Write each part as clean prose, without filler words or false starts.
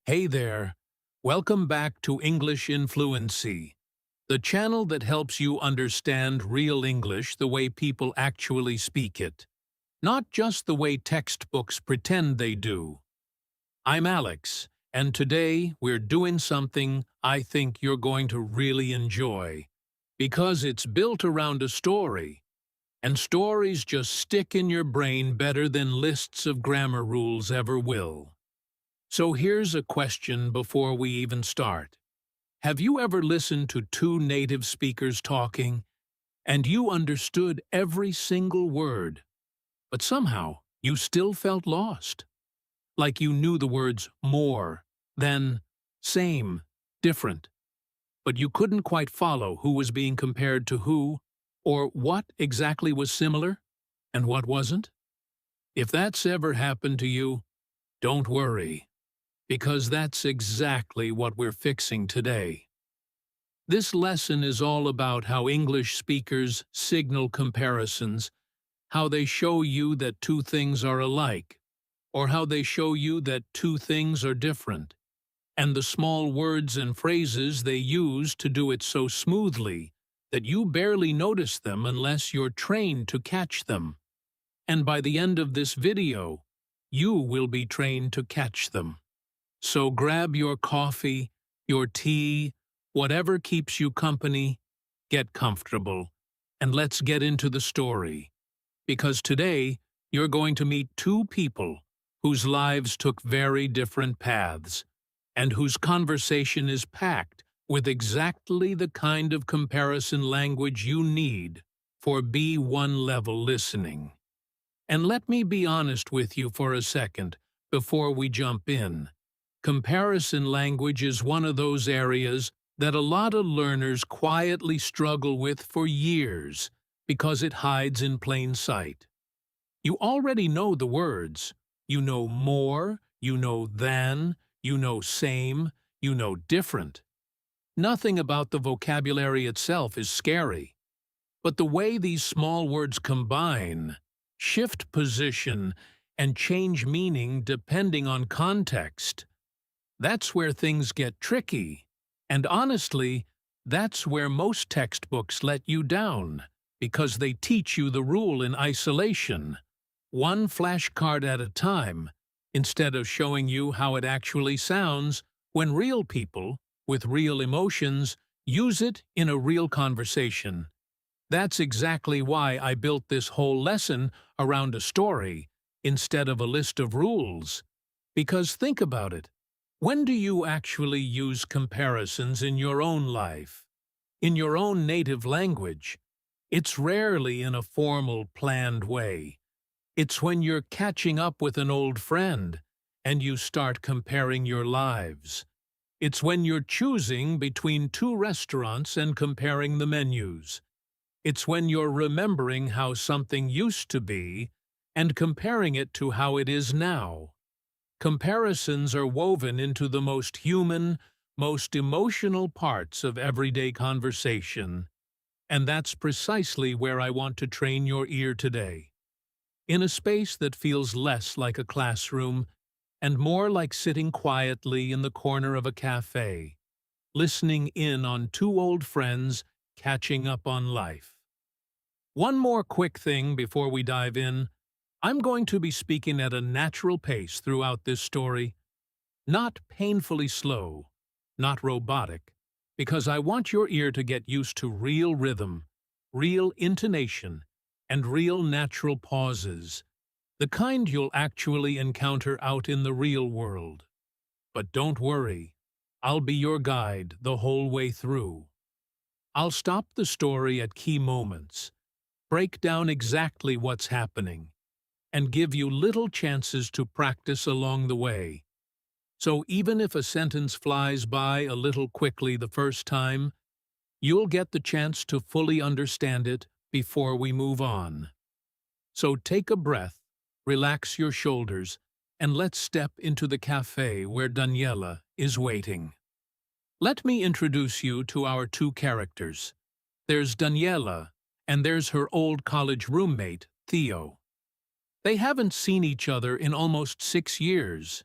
Hey there! Welcome back to English in Fluency, the channel that helps you understand real English the way people actually speak it, not just the way textbooks pretend they do. I'm Alex, and today we're doing something I think you're going to really enjoy, because it's built around a story, and stories just stick in your brain better than lists of grammar rules ever will. So here's a question before we even start. Have you ever listened to two native speakers talking, and you understood every single word, but somehow you still felt lost? Like you knew the words more, then same, different, but you couldn't quite follow who was being compared to who, or what exactly was similar, and what wasn't? If that's ever happened to you, don't worry, because that's exactly what we're fixing today. This lesson is all about how English speakers signal comparisons, how they show you that two things are alike, or how they show you that two things are different, and the small words and phrases they use to do it so smoothly that you barely notice them unless you're trained to catch them. And by the end of this video, you will be trained to catch them. So grab your coffee, your tea, whatever keeps you company, get comfortable, and let's get into the story. Because today, you're going to meet two people whose lives took very different paths, and whose conversation is packed with exactly the kind of comparison language you need for B1 level listening. And let me be honest with you for a second before we jump in. Comparison language is one of those areas that a lot of learners quietly struggle with for years because it hides in plain sight. You already know the words. You know more, you know than, you know same, you know different. Nothing about the vocabulary itself is scary. But the way these small words combine, shift position, and change meaning depending on context, that's where things get tricky, and honestly, that's where most textbooks let you down, because they teach you the rule in isolation, one flashcard at a time, instead of showing you how it actually sounds when real people, with real emotions, use it in a real conversation. That's exactly why I built this whole lesson around a story, instead of a list of rules. Because think about it. When do you actually use comparisons in your own life? In your own native language? It's rarely in a formal, planned way. It's when you're catching up with an old friend and you start comparing your lives. It's when you're choosing between two restaurants and comparing the menus. It's when you're remembering how something used to be and comparing it to how it is now. Comparisons are woven into the most human, most emotional parts of everyday conversation. And that's precisely where I want to train your ear today. In a space that feels less like a classroom and more like sitting quietly in the corner of a cafe, listening in on two old friends catching up on life. One more quick thing before we dive in. I'm going to be speaking at a natural pace throughout this story, not painfully slow, not robotic, because I want your ear to get used to real rhythm, real intonation, and real natural pauses, the kind you'll actually encounter out in the real world. But don't worry, I'll be your guide the whole way through. I'll stop the story at key moments, break down exactly what's happening, and give you little chances to practice along the way. So even if a sentence flies by a little quickly the first time, you'll get the chance to fully understand it before we move on. So take a breath, relax your shoulders, and let's step into the cafe where Daniela is waiting. Let me introduce you to our two characters. There's Daniela, and there's her old college roommate, Theo. They haven't seen each other in almost 6 years.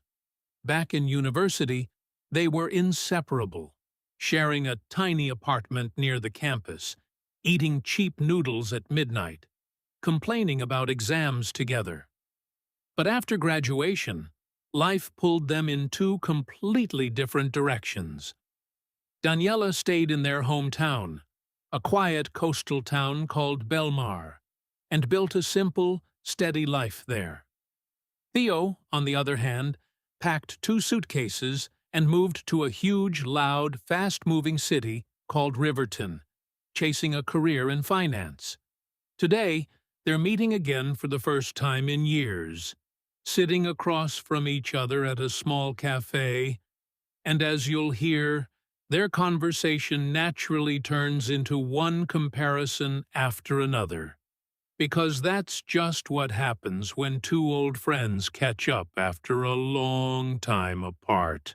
back in university, they were inseparable, sharing a tiny apartment near the campus, eating cheap noodles at midnight, complaining about exams together. But after graduation, life pulled them in two completely different directions. Daniela stayed in their hometown, a quiet coastal town called Belmar, and built a simple, steady life there. Theo, on the other hand, packed 2 suitcases and moved to a huge, loud, fast-moving city called Riverton, chasing a career in finance. Today, they're meeting again for the first time in years, sitting across from each other at a small cafe, and as you'll hear, their conversation naturally turns into one comparison after another. Because that's just what happens when two old friends catch up after a long time apart.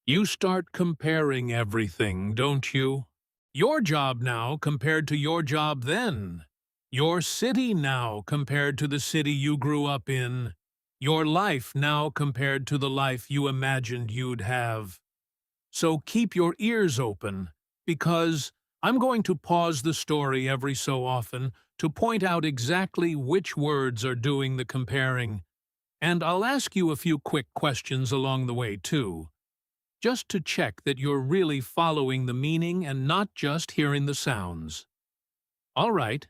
You start comparing everything, don't you? Your job now compared to your job then. Your city now compared to the city you grew up in. Your life now compared to the life you imagined you'd have. So keep your ears open, because I'm going to pause the story every so often to point out exactly which words are doing the comparing. And I'll ask you a few quick questions along the way, too, just to check that you're really following the meaning and not just hearing the sounds. All right,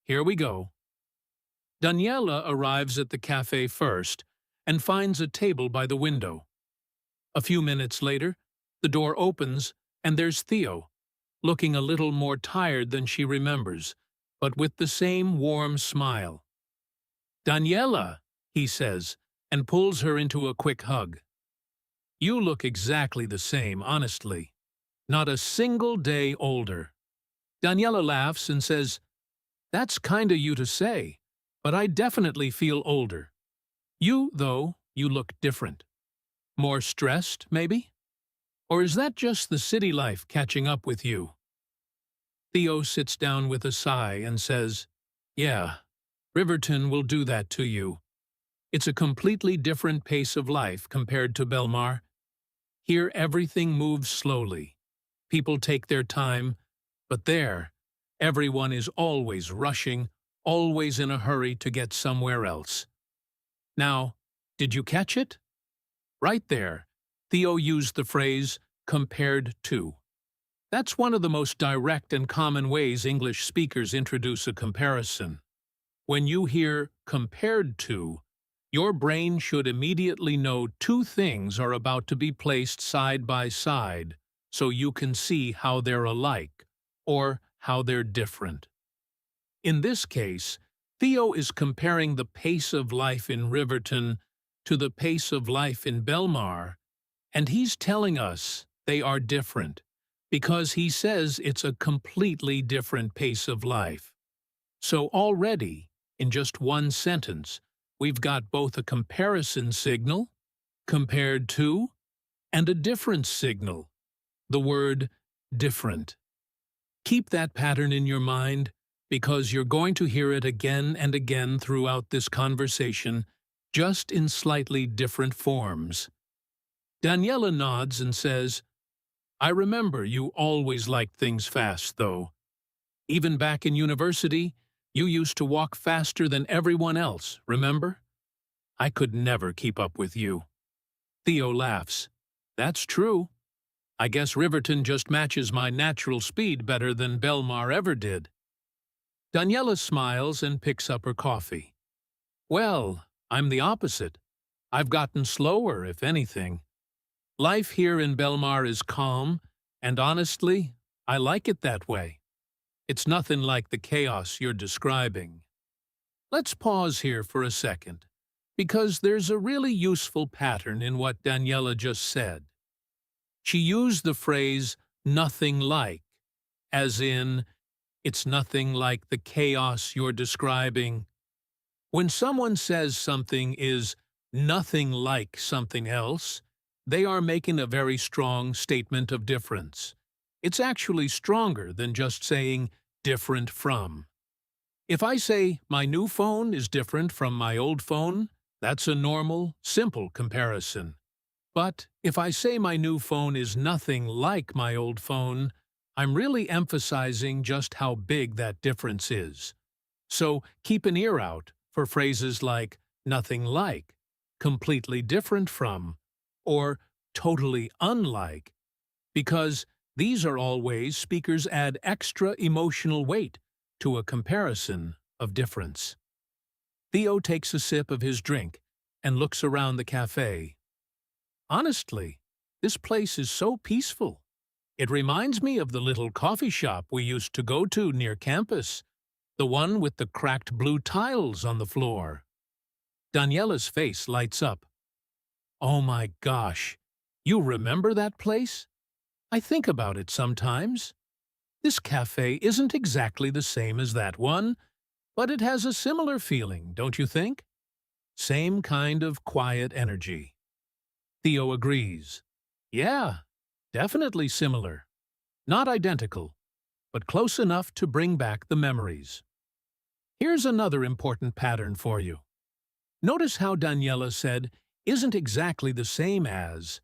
here we go. Daniela arrives at the cafe first and finds a table by the window. A few minutes later, the door opens and there's Theo, looking a little more tired than she remembers, but with the same warm smile. "Daniela," he says, and pulls her into a quick hug. "You look exactly the same, honestly. Not a single day older." Daniela laughs and says, "That's kinda you to say, but I definitely feel older. You, though, you look different. More stressed, maybe? Or is that just the city life catching up with you?" Theo sits down with a sigh and says, "Yeah, Riverton will do that to you. It's a completely different pace of life compared to Belmar. Here everything moves slowly. People take their time, but there, everyone is always rushing, always in a hurry to get somewhere else." Now, did you catch it? Right there, Theo used the phrase, "compared to." That's one of the most direct and common ways English speakers introduce a comparison. When you hear "compared to," your brain should immediately know two things are about to be placed side by side, so you can see how they're alike, or how they're different. In this case, Theo is comparing the pace of life in Riverton to the pace of life in Belmar, and he's telling us they are different, because he says it's a completely different pace of life. So already, in just one sentence, we've got both a comparison signal, compared to, and a difference signal, the word different. Keep that pattern in your mind, because you're going to hear it again and again throughout this conversation, just in slightly different forms. Daniela nods and says, "I remember you always liked things fast, though. Even back in university, you used to walk faster than everyone else, remember? I could never keep up with you." Theo laughs. "That's true. I guess Riverton just matches my natural speed better than Belmar ever did." Daniela smiles and picks up her coffee. "Well, I'm the opposite. I've gotten slower, if anything. Life here in Belmar is calm, and honestly, I like it that way. It's nothing like the chaos you're describing." Let's pause here for a second, because there's a really useful pattern in what Daniela just said. She used the phrase, "nothing like," as in, it's nothing like the chaos you're describing. When someone says something is nothing like something else, they are making a very strong statement of difference. It's actually stronger than just saying different from. If I say my new phone is different from my old phone, that's a normal, simple comparison. But if I say my new phone is nothing like my old phone, I'm really emphasizing just how big that difference is. So keep an ear out for phrases like nothing like, completely different from, or totally unlike, because these are all ways speakers add extra emotional weight to a comparison of difference. Theo takes a sip of his drink and looks around the cafe. Honestly, this place is so peaceful. It reminds me of the little coffee shop we used to go to near campus, the one with the cracked blue tiles on the floor. Daniela's face lights up. Oh my gosh, you remember that place? I think about it sometimes. This cafe isn't exactly the same as that one, but it has a similar feeling, don't you think? Same kind of quiet energy. Theo agrees. Yeah, definitely similar. Not identical, but close enough to bring back the memories. Here's another important pattern for you. Notice how Daniela said, isn't exactly the same as,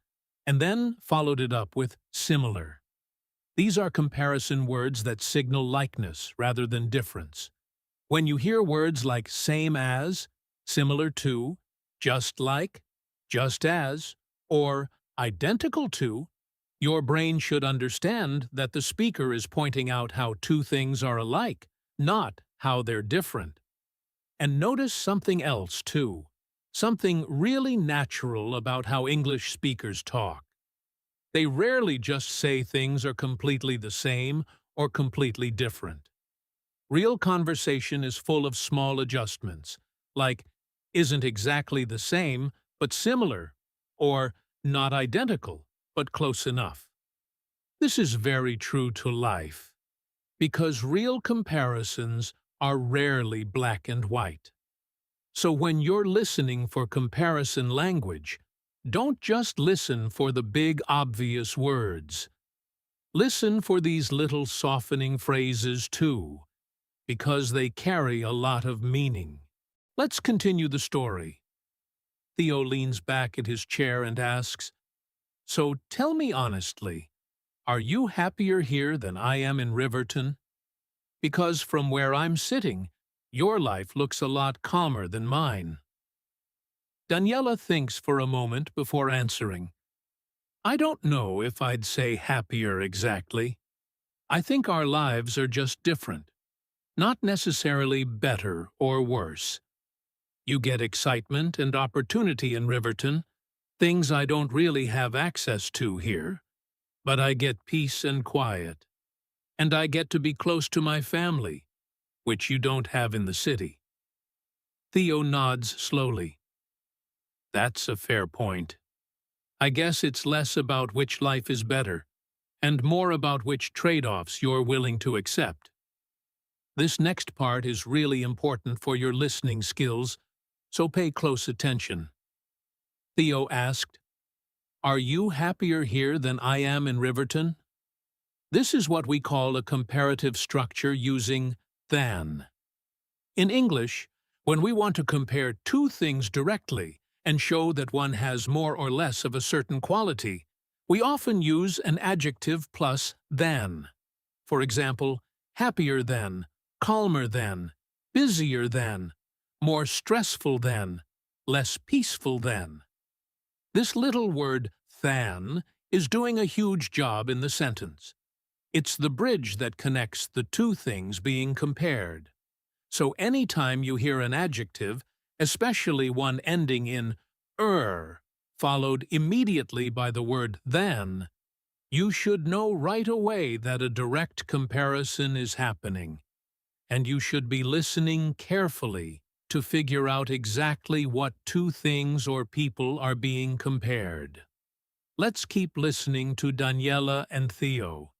and then followed it up with similar. These are comparison words that signal likeness rather than difference. When you hear words like same as, similar to, just like, just as, or identical to, your brain should understand that the speaker is pointing out how two things are alike, not how they're different. And notice something else, too. Something really natural about how English speakers talk. They rarely just say things are completely the same or completely different. Real conversation is full of small adjustments, like isn't exactly the same, but similar, or not identical, but close enough. This is very true to life, because real comparisons are rarely black and white. So when you're listening for comparison language, don't just listen for the big obvious words. Listen for these little softening phrases too, because they carry a lot of meaning. Let's continue the story. Theo leans back in his chair and asks, so tell me honestly, are you happier here than I am in Riverton? Because from where I'm sitting, your life looks a lot calmer than mine. Daniela thinks for a moment before answering. I don't know if I'd say happier exactly. I think our lives are just different, not necessarily better or worse. You get excitement and opportunity in Riverton, things I don't really have access to here. But I get peace and quiet. And I get to be close to my family, which you don't have in the city. Theo nods slowly. That's a fair point. I guess it's less about which life is better, and more about which trade-offs you're willing to accept. This next part is really important for your listening skills, so pay close attention. Theo asked, are you happier here than I am in Riverton? This is what we call a comparative structure using than. In English, when we want to compare two things directly and show that one has more or less of a certain quality, we often use an adjective plus than. For example, happier than, calmer than, busier than, more stressful than, less peaceful than. This little word than is doing a huge job in the sentence. It's the bridge that connects the two things being compared. So anytime you hear an adjective, especially one ending in followed immediately by the word than, you should know right away that a direct comparison is happening, and you should be listening carefully to figure out exactly what two things or people are being compared. Let's keep listening to Daniela and Theo,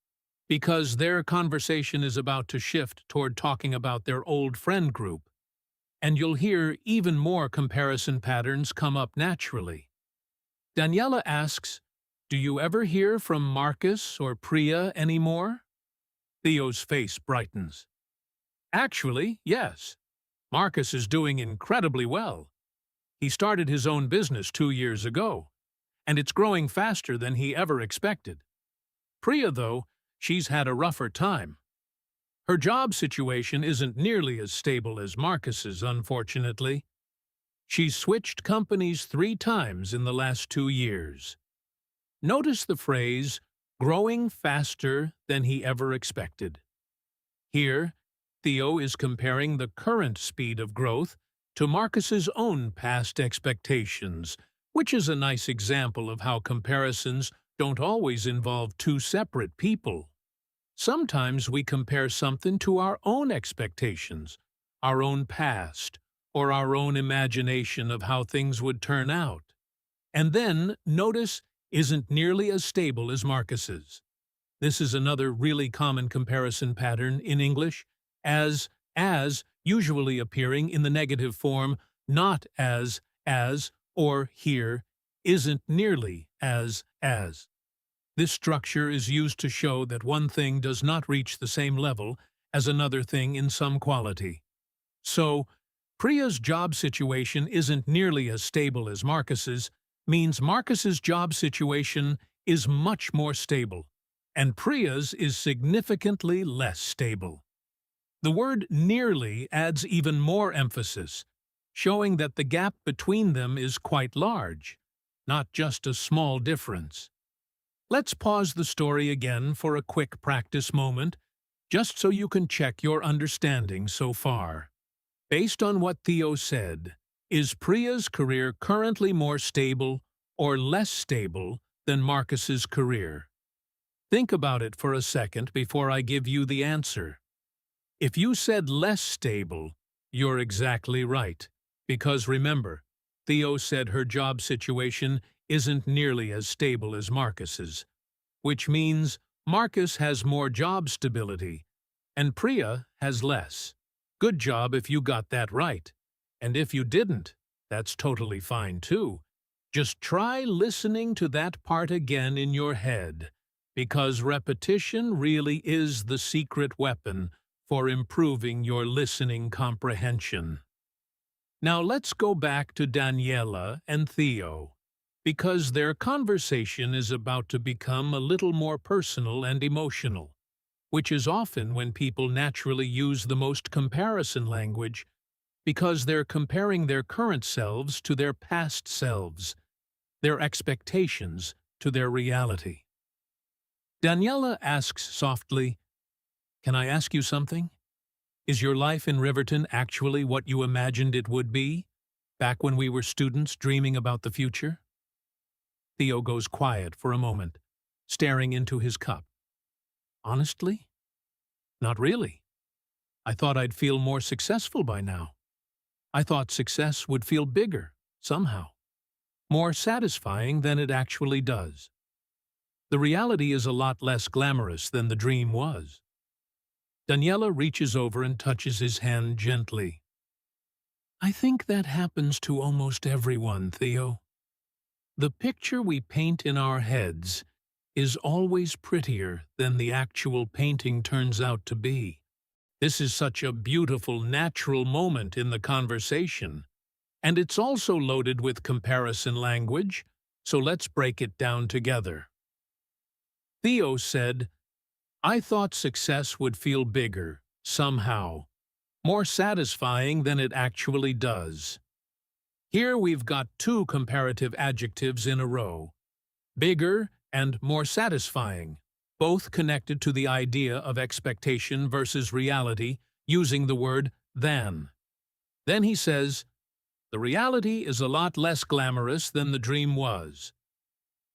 because their conversation is about to shift toward talking about their old friend group, and you'll hear even more comparison patterns come up naturally. Daniela asks, do you ever hear from Marcus or Priya anymore? Theo's face brightens. Actually, yes. Marcus is doing incredibly well. He started his own business 2 years ago, and it's growing faster than he ever expected. Priya, though, she's had a rougher time. Her job situation isn't nearly as stable as Marcus's, unfortunately. She's switched companies 3 times in the last 2 years. Notice the phrase, growing faster than he ever expected. Here, Theo is comparing the current speed of growth to Marcus's own past expectations, which is a nice example of how comparisons don't always involve two separate people. Sometimes we compare something to our own expectations, our own past, or our own imagination of how things would turn out. And then, notice, isn't nearly as stable as Marcus's. This is another really common comparison pattern in English, as, usually appearing in the negative form, not as, or here, isn't nearly as. This structure is used to show that one thing does not reach the same level as another thing in some quality. So, Priya's job situation isn't nearly as stable as Marcus's, means Marcus's job situation is much more stable, and Priya's is significantly less stable. The word nearly adds even more emphasis, showing that the gap between them is quite large, not just a small difference. Let's pause the story again for a quick practice moment, just so you can check your understanding so far. Based on what Theo said, is Priya's career currently more stable or less stable than Marcus's career? Think about it for a second before I give you the answer. If you said less stable, you're exactly right, because remember, Theo said her job situation isn't nearly as stable as Marcus's, which means Marcus has more job stability, and Priya has less. Good job if you got that right. And if you didn't, that's totally fine too. Just try listening to that part again in your head, because repetition really is the secret weapon for improving your listening comprehension. Now let's go back to Daniela and Theo, because their conversation is about to become a little more personal and emotional, which is often when people naturally use the most comparison language, because they're comparing their current selves to their past selves, their expectations to their reality. Daniela asks softly, "Can I ask you something? Is your life in Riverton actually what you imagined it would be, back when we were students dreaming about the future?" Theo goes quiet for a moment, staring into his cup. "Honestly? Not really. I thought I'd feel more successful by now. I thought success would feel bigger, somehow. More satisfying than it actually does. The reality is a lot less glamorous than the dream was." Daniela reaches over and touches his hand gently. "I think that happens to almost everyone, Theo. The picture we paint in our heads is always prettier than the actual painting turns out to be. This is such a beautiful, natural moment in the conversation. And it's also loaded with comparison language, so let's break it down together." Theo said, "I thought success would feel bigger, somehow, more satisfying than it actually does." Here we've got two comparative adjectives in a row, bigger and more satisfying, both connected to the idea of expectation versus reality, using the word than. Then he says, "The reality is a lot less glamorous than the dream was."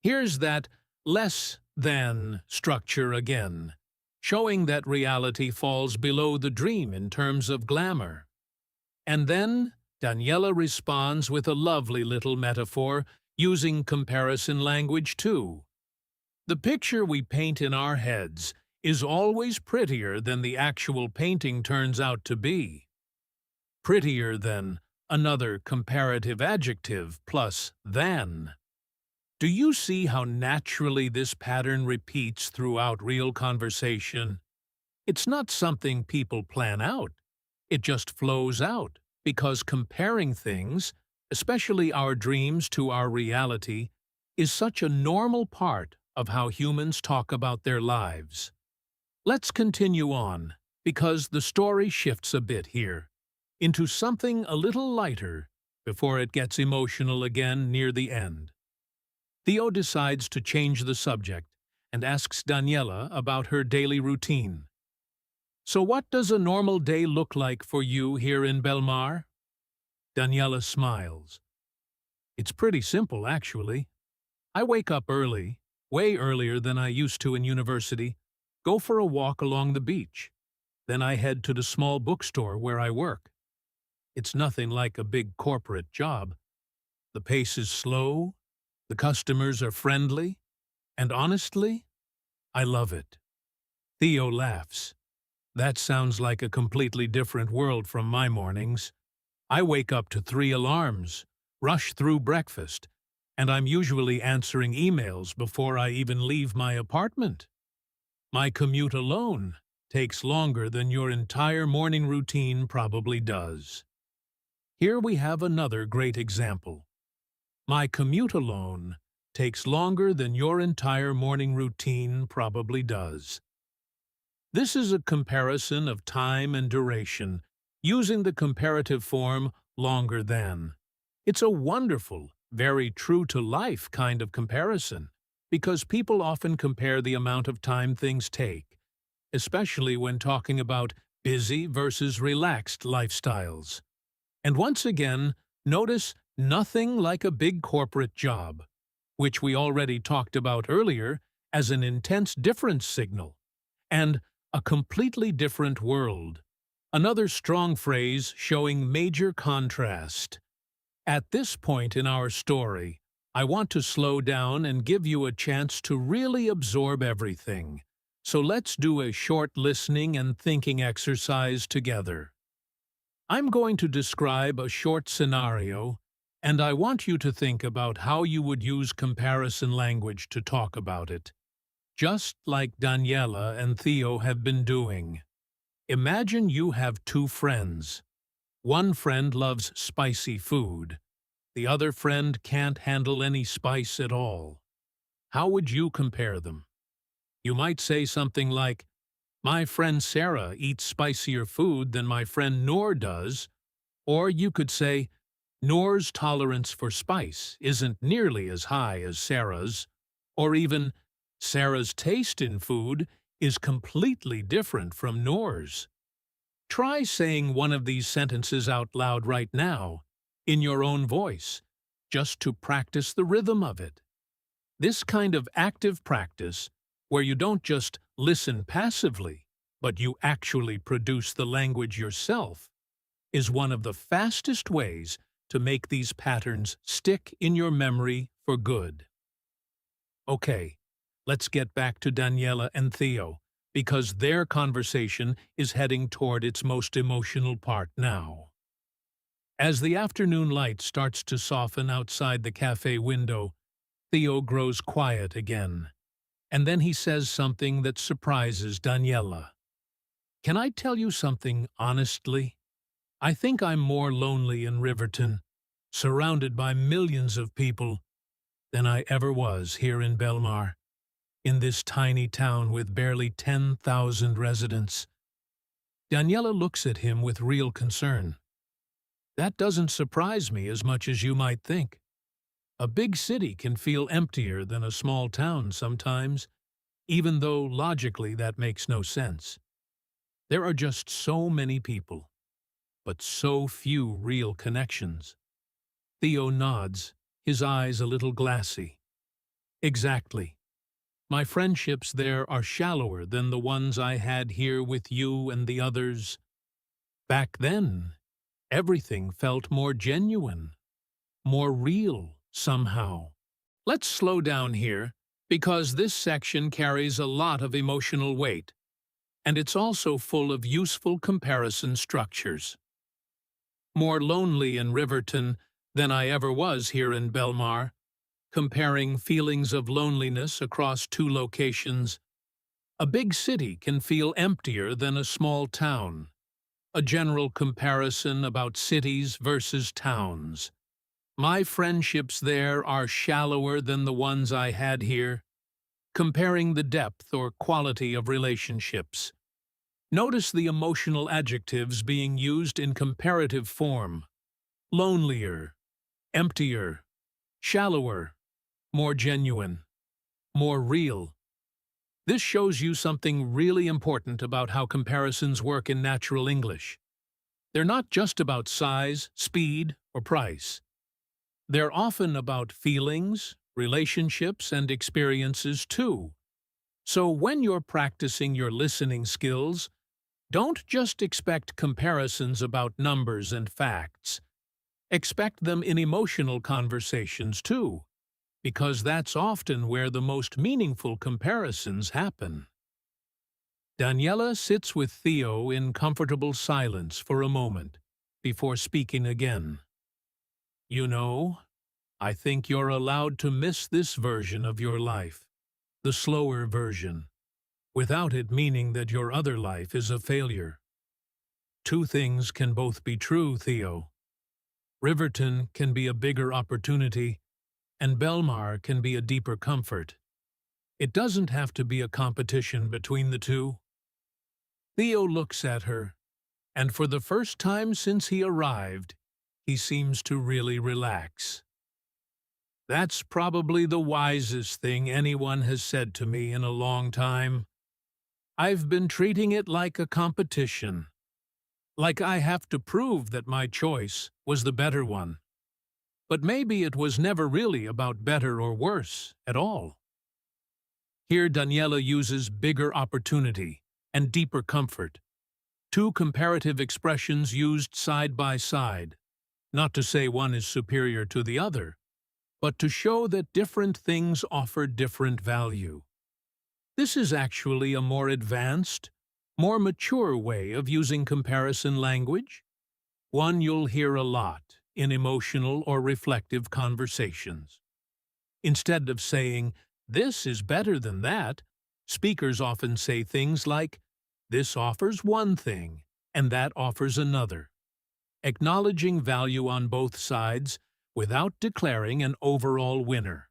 Here's that less than structure again, showing that reality falls below the dream in terms of glamour. And then Daniela responds with a lovely little metaphor, using comparison language too. The picture we paint in our heads is always prettier than the actual painting turns out to be. Prettier than, another comparative adjective plus than. Do you see how naturally this pattern repeats throughout real conversation? It's not something people plan out. It just flows out, because comparing things, especially our dreams to our reality, is such a normal part of how humans talk about their lives. Let's continue on, because the story shifts a bit here, into something a little lighter before it gets emotional again near the end. Theo decides to change the subject and asks Daniela about her daily routine. "So what does a normal day look like for you here in Belmar?" Daniela smiles. "It's pretty simple, actually. I wake up early, way earlier than I used to in university, go for a walk along the beach. Then I head to the small bookstore where I work. It's nothing like a big corporate job. The pace is slow, the customers are friendly, and honestly, I love it." Theo laughs. "That sounds like a completely different world from my mornings. I wake up to 3 alarms, rush through breakfast, and I'm usually answering emails before I even leave my apartment. My commute alone takes longer than your entire morning routine probably does." Here we have another great example. My commute alone takes longer than your entire morning routine probably does. This is a comparison of time and duration, using the comparative form longer than. It's a wonderful, very true-to-life kind of comparison, because people often compare the amount of time things take, especially when talking about busy versus relaxed lifestyles. And once again, notice nothing like a big corporate job, which we already talked about earlier as an intense difference signal, and a completely different world. Another strong phrase showing major contrast. At this point in our story, I want to slow down and give you a chance to really absorb everything. So let's do a short listening and thinking exercise together. I'm going to describe a short scenario, and I want you to think about how you would use comparison language to talk about it, just like Daniela and Theo have been doing. Imagine you have 2 friends. One friend loves spicy food. The other friend can't handle any spice at all. How would you compare them? You might say something like, "My friend Sarah eats spicier food than my friend Noor does," or you could say, "Noor's tolerance for spice isn't nearly as high as Sarah's," or even, "Sarah's taste in food is completely different from Noor's." Try saying one of these sentences out loud right now, in your own voice, just to practice the rhythm of it. This kind of active practice, where you don't just listen passively, but you actually produce the language yourself, is one of the fastest ways to make these patterns stick in your memory for good. Okay, let's get back to Daniela and Theo, because their conversation is heading toward its most emotional part now. As the afternoon light starts to soften outside the cafe window, Theo grows quiet again, and then he says something that surprises Daniela. "Can I tell you something honestly? I think I'm more lonely in Riverton, surrounded by millions of people, than I ever was here in Belmar, in this tiny town with barely 10,000 residents." Daniela looks at him with real concern. "That doesn't surprise me as much as you might think. A big city can feel emptier than a small town sometimes, even though logically that makes no sense. There are just so many people, but so few real connections." Theo nods, his eyes a little glassy. "Exactly. My friendships there are shallower than the ones I had here with you and the others. Back then, everything felt more genuine, more real somehow." Let's slow down here, because this section carries a lot of emotional weight, and it's also full of useful comparison structures. More lonely in Riverton than I ever was here in Belmar, comparing feelings of loneliness across 2 locations. A big city can feel emptier than a small town. A general comparison about cities versus towns. My friendships there are shallower than the ones I had here, comparing the depth or quality of relationships. Notice the emotional adjectives being used in comparative form: lonelier, emptier, shallower, more genuine, more real. This shows you something really important about how comparisons work in natural English. They're not just about size, speed, or price. They're often about feelings, relationships, and experiences too. So when you're practicing your listening skills, don't just expect comparisons about numbers and facts. Expect them in emotional conversations too, because that's often where the most meaningful comparisons happen. Daniela sits with Theo in comfortable silence for a moment before speaking again. You know, I think you're allowed to miss this version of your life, the slower version, without it meaning that your other life is a failure. Two things can both be true, Theo. Riverton can be a bigger opportunity, and Belmar can be a deeper comfort. It doesn't have to be a competition between the two. Theo looks at her, and for the first time since he arrived, he seems to really relax. That's probably the wisest thing anyone has said to me in a long time. I've been treating it like a competition, like I have to prove that my choice was the better one. But maybe it was never really about better or worse at all. Here Daniela uses bigger opportunity and deeper comfort, two comparative expressions used side by side, not to say one is superior to the other, but to show that different things offer different value. This is actually a more advanced, more mature way of using comparison language, one you'll hear a lot in emotional or reflective conversations. Instead of saying, "This is better than that," speakers often say things like, "This offers one thing, and that offers another," acknowledging value on both sides without declaring an overall winner.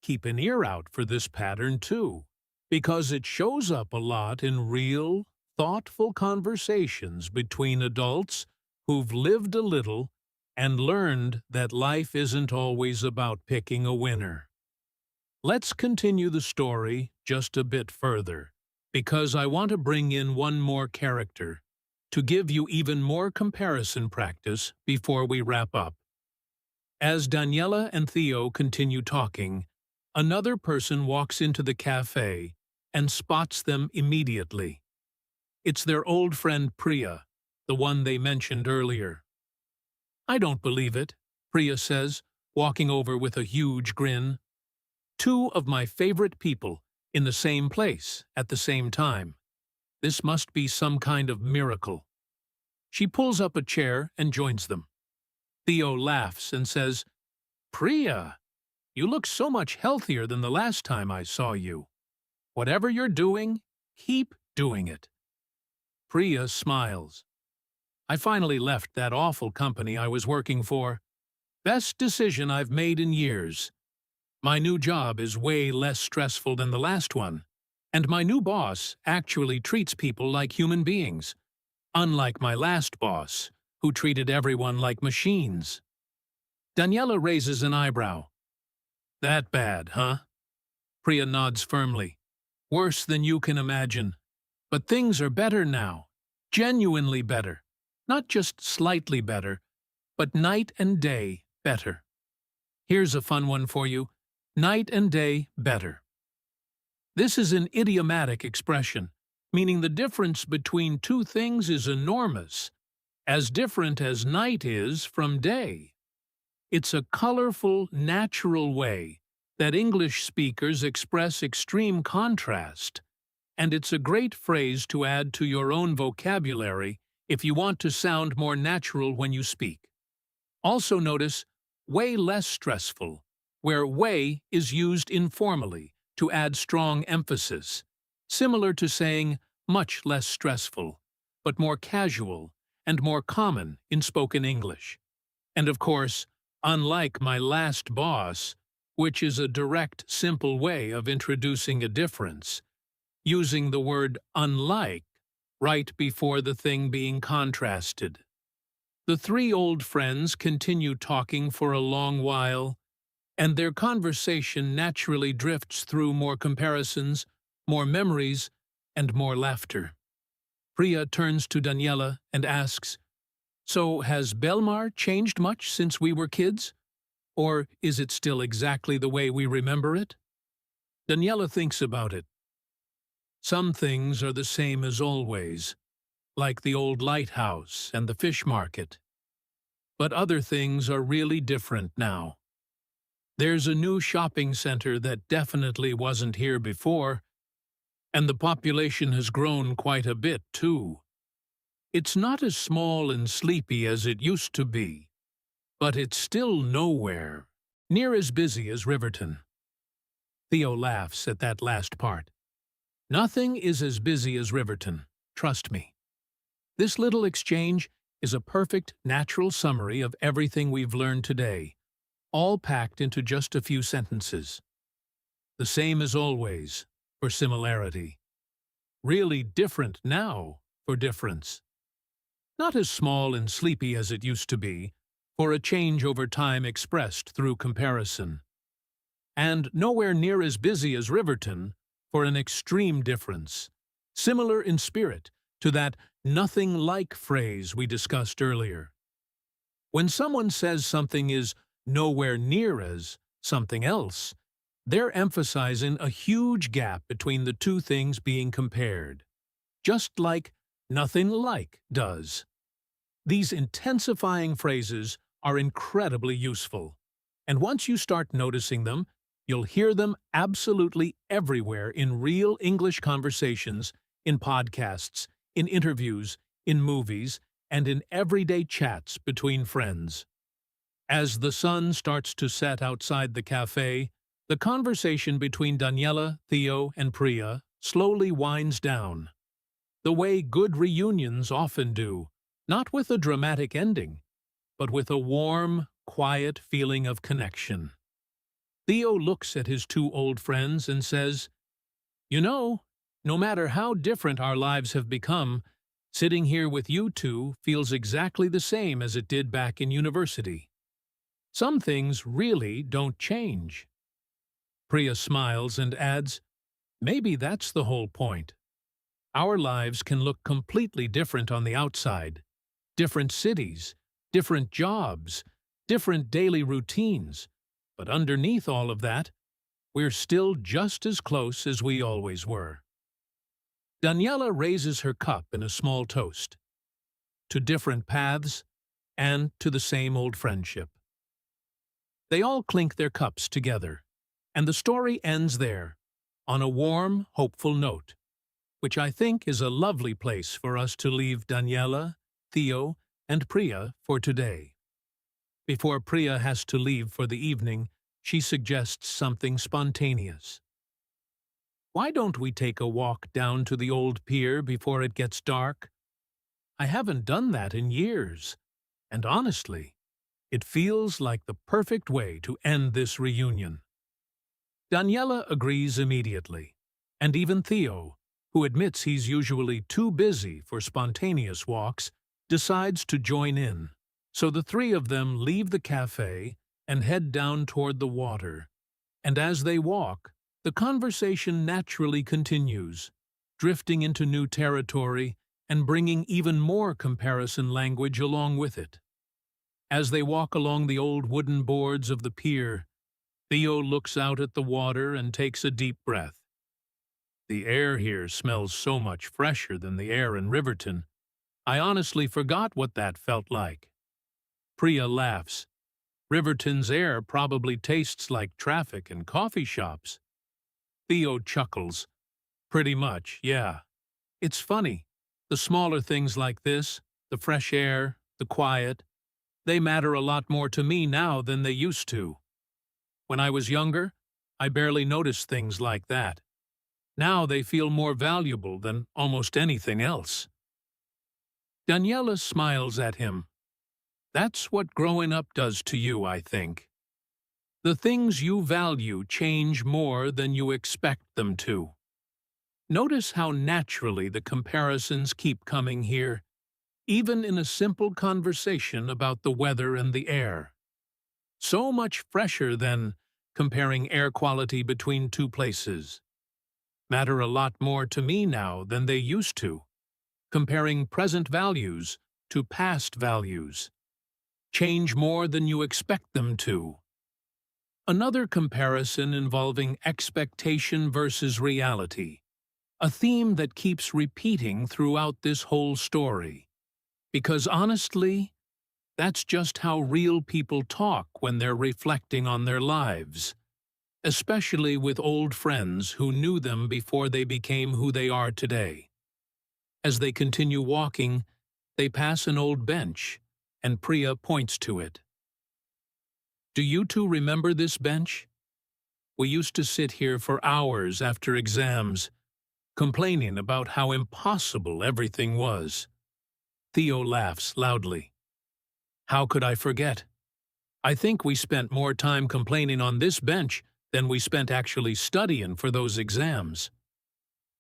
Keep an ear out for this pattern too, because it shows up a lot in real, thoughtful conversations between adults who've lived a little and learned that life isn't always about picking a winner. Let's continue the story just a bit further, because I want to bring in one more character to give you even more comparison practice before we wrap up. As Daniela and Theo continue talking, another person walks into the cafe and spots them immediately. It's their old friend Priya, the one they mentioned earlier. "I don't believe it," Priya says, walking over with a huge grin. "Two of my favorite people in the same place at the same time. This must be some kind of miracle." She pulls up a chair and joins them. Theo laughs and says, "Priya, you look so much healthier than the last time I saw you. Whatever you're doing, keep doing it." Priya smiles. "I finally left that awful company I was working for. Best decision I've made in years. My new job is way less stressful than the last one, and my new boss actually treats people like human beings, unlike my last boss, who treated everyone like machines." Daniela raises an eyebrow. "That bad, huh?" Priya nods firmly. "Worse than you can imagine. But things are better now. Genuinely better. Not just slightly better, but night and day better. Here's a fun one for you. Night and day better. This is an idiomatic expression, meaning the difference between two things is enormous, as different as night is from day. It's a colorful, natural way that English speakers express extreme contrast, and it's a great phrase to add to your own vocabulary if you want to sound more natural when you speak. Also notice way less stressful, where way is used informally to add strong emphasis, similar to saying much less stressful, but more casual and more common in spoken English. And of course, Unlike my last boss, which is a direct, simple way of introducing a difference, using the word unlike right before the thing being contrasted. The three old friends continue talking for a long while, and their conversation naturally drifts through more comparisons, more memories, and more laughter. Priya turns to Daniela and asks, "So has Belmar changed much since we were kids? Or is it still exactly the way we remember it?" Daniela thinks about it. Some things are the same as always, like the old lighthouse and the fish market. But other things are really different now. There's a new shopping center that definitely wasn't here before, and the population has grown quite a bit, too. It's not as small and sleepy as it used to be, but it's still nowhere near as busy as Riverton. Theo laughs at that last part. Nothing is as busy as Riverton, trust me. This little exchange is a perfect, natural summary of everything we've learned today, all packed into just a few sentences. The same as always, for similarity. Really different now, for difference. Not as small and sleepy as it used to be, for a change over time expressed through comparison. And nowhere near as busy as Riverton, for an extreme difference, similar in spirit to that nothing like phrase we discussed earlier. When someone says something is nowhere near as something else, they're emphasizing a huge gap between the two things being compared, just like nothing like does. These intensifying phrases are incredibly useful, and once you start noticing them, you'll hear them absolutely everywhere in real English conversations, in podcasts, in interviews, in movies, and in everyday chats between friends. As the sun starts to set outside the cafe, the conversation between Daniela, Theo, and Priya slowly winds down, the way good reunions often do, not with a dramatic ending, but with a warm, quiet feeling of connection. Theo looks at his two old friends and says, "You know, no matter how different our lives have become, sitting here with you two feels exactly the same as it did back in university. Some things really don't change." Priya smiles and adds, "Maybe that's the whole point. Our lives can look completely different on the outside. Different cities, different jobs, different daily routines. But underneath all of that, we're still just as close as we always were." Daniela raises her cup in a small toast. To different paths, and to the same old friendship. They all clink their cups together, and the story ends there, on a warm, hopeful note, which I think is a lovely place for us to leave Daniela, Theo, and Priya for today. Before Priya has to leave for the evening, she suggests something spontaneous. "Why don't we take a walk down to the old pier before it gets dark? I haven't done that in years, and honestly, it feels like the perfect way to end this reunion." Daniela agrees immediately, and even Theo, who admits he's usually too busy for spontaneous walks, decides to join in. So the three of them leave the cafe and head down toward the water, and as they walk, the conversation naturally continues, drifting into new territory and bringing even more comparison language along with it. As they walk along the old wooden boards of the pier, Theo looks out at the water and takes a deep breath. "The air here smells so much fresher than the air in Riverton. I honestly forgot what that felt like." Priya laughs. "Riverton's air probably tastes like traffic and coffee shops." Theo chuckles. "Pretty much, yeah. It's funny. The smaller things like this, the fresh air, the quiet, they matter a lot more to me now than they used to. When I was younger, I barely noticed things like that. Now they feel more valuable than almost anything else." Daniela smiles at him. That's what growing up does to you, I think. The things you value change more than you expect them to. Notice how naturally the comparisons keep coming here, even in a simple conversation about the weather and the air. So much fresher than comparing air quality between two places. Matter a lot more to me now than they used to. Comparing present values to past values. Change more than you expect them to. Another comparison involving expectation versus reality, a theme that keeps repeating throughout this whole story. Because honestly, that's just how real people talk when they're reflecting on their lives, especially with old friends who knew them before they became who they are today. As they continue walking, they pass an old bench, and Priya points to it. Do you two remember this bench? We used to sit here for hours after exams, complaining about how impossible everything was. Theo laughs loudly. How could I forget? I think we spent more time complaining on this bench than we spent actually studying for those exams.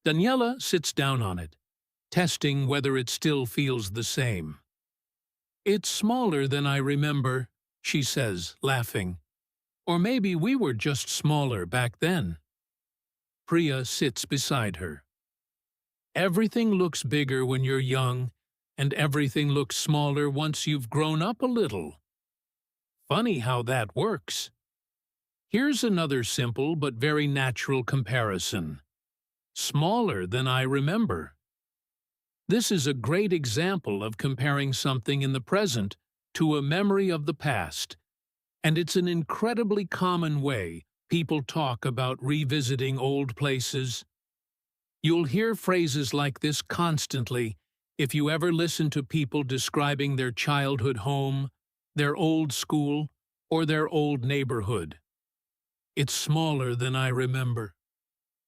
Daniela sits down on it, testing whether it still feels the same. It's smaller than I remember, she says, laughing. Or maybe we were just smaller back then. Priya sits beside her. Everything looks bigger when you're young, and everything looks smaller once you've grown up a little. Funny how that works. Here's another simple but very natural comparison. Smaller than I remember. This is a great example of comparing something in the present to a memory of the past, and it's an incredibly common way people talk about revisiting old places. You'll hear phrases like this constantly if you ever listen to people describing their childhood home, their old school, or their old neighborhood. It's smaller than I remember.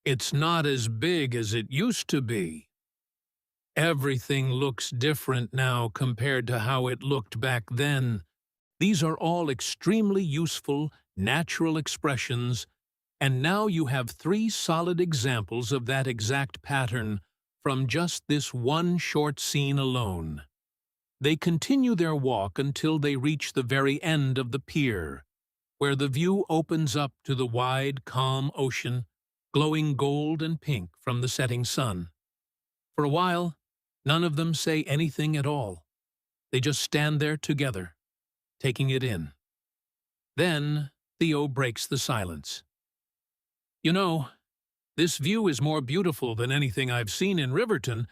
It's not as big as it used to be. Everything looks different now compared to how it looked back then. These are all extremely useful, natural expressions, and now you have 3 solid examples of that exact pattern from just this one short scene alone. They continue their walk until they reach the very end of the pier, where the view opens up to the wide, calm ocean, glowing gold and pink from the setting sun. For a while, none of them say anything at all. They just stand there together, taking it in. Then Theo breaks the silence. You know, this view is more beautiful than anything I've seen in Riverton,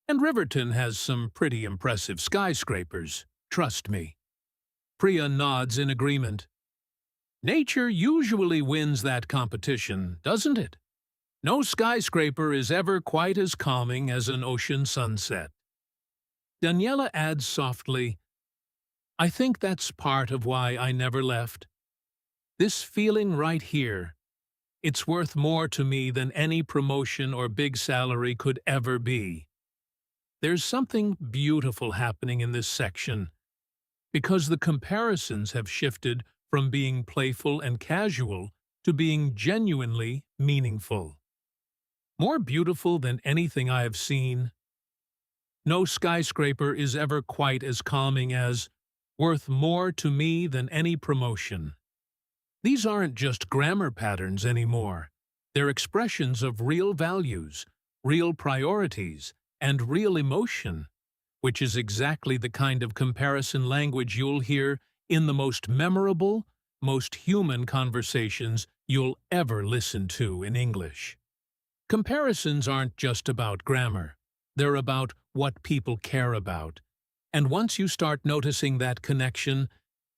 and Riverton has some pretty impressive skyscrapers, trust me. Priya nods in agreement. Nature usually wins that competition, doesn't it? No skyscraper is ever quite as calming as an ocean sunset. Daniela adds softly, I think that's part of why I never left. This feeling right here, it's worth more to me than any promotion or big salary could ever be. There's something beautiful happening in this section, because the comparisons have shifted from being playful and casual to being genuinely meaningful. More beautiful than anything I have seen. No skyscraper is ever quite as calming as worth more to me than any promotion. These aren't just grammar patterns anymore. They're expressions of real values, real priorities, and real emotion, which is exactly the kind of comparison language you'll hear in the most memorable, most human conversations you'll ever listen to in English. Comparisons aren't just about grammar. They're about what people care about. And once you start noticing that connection,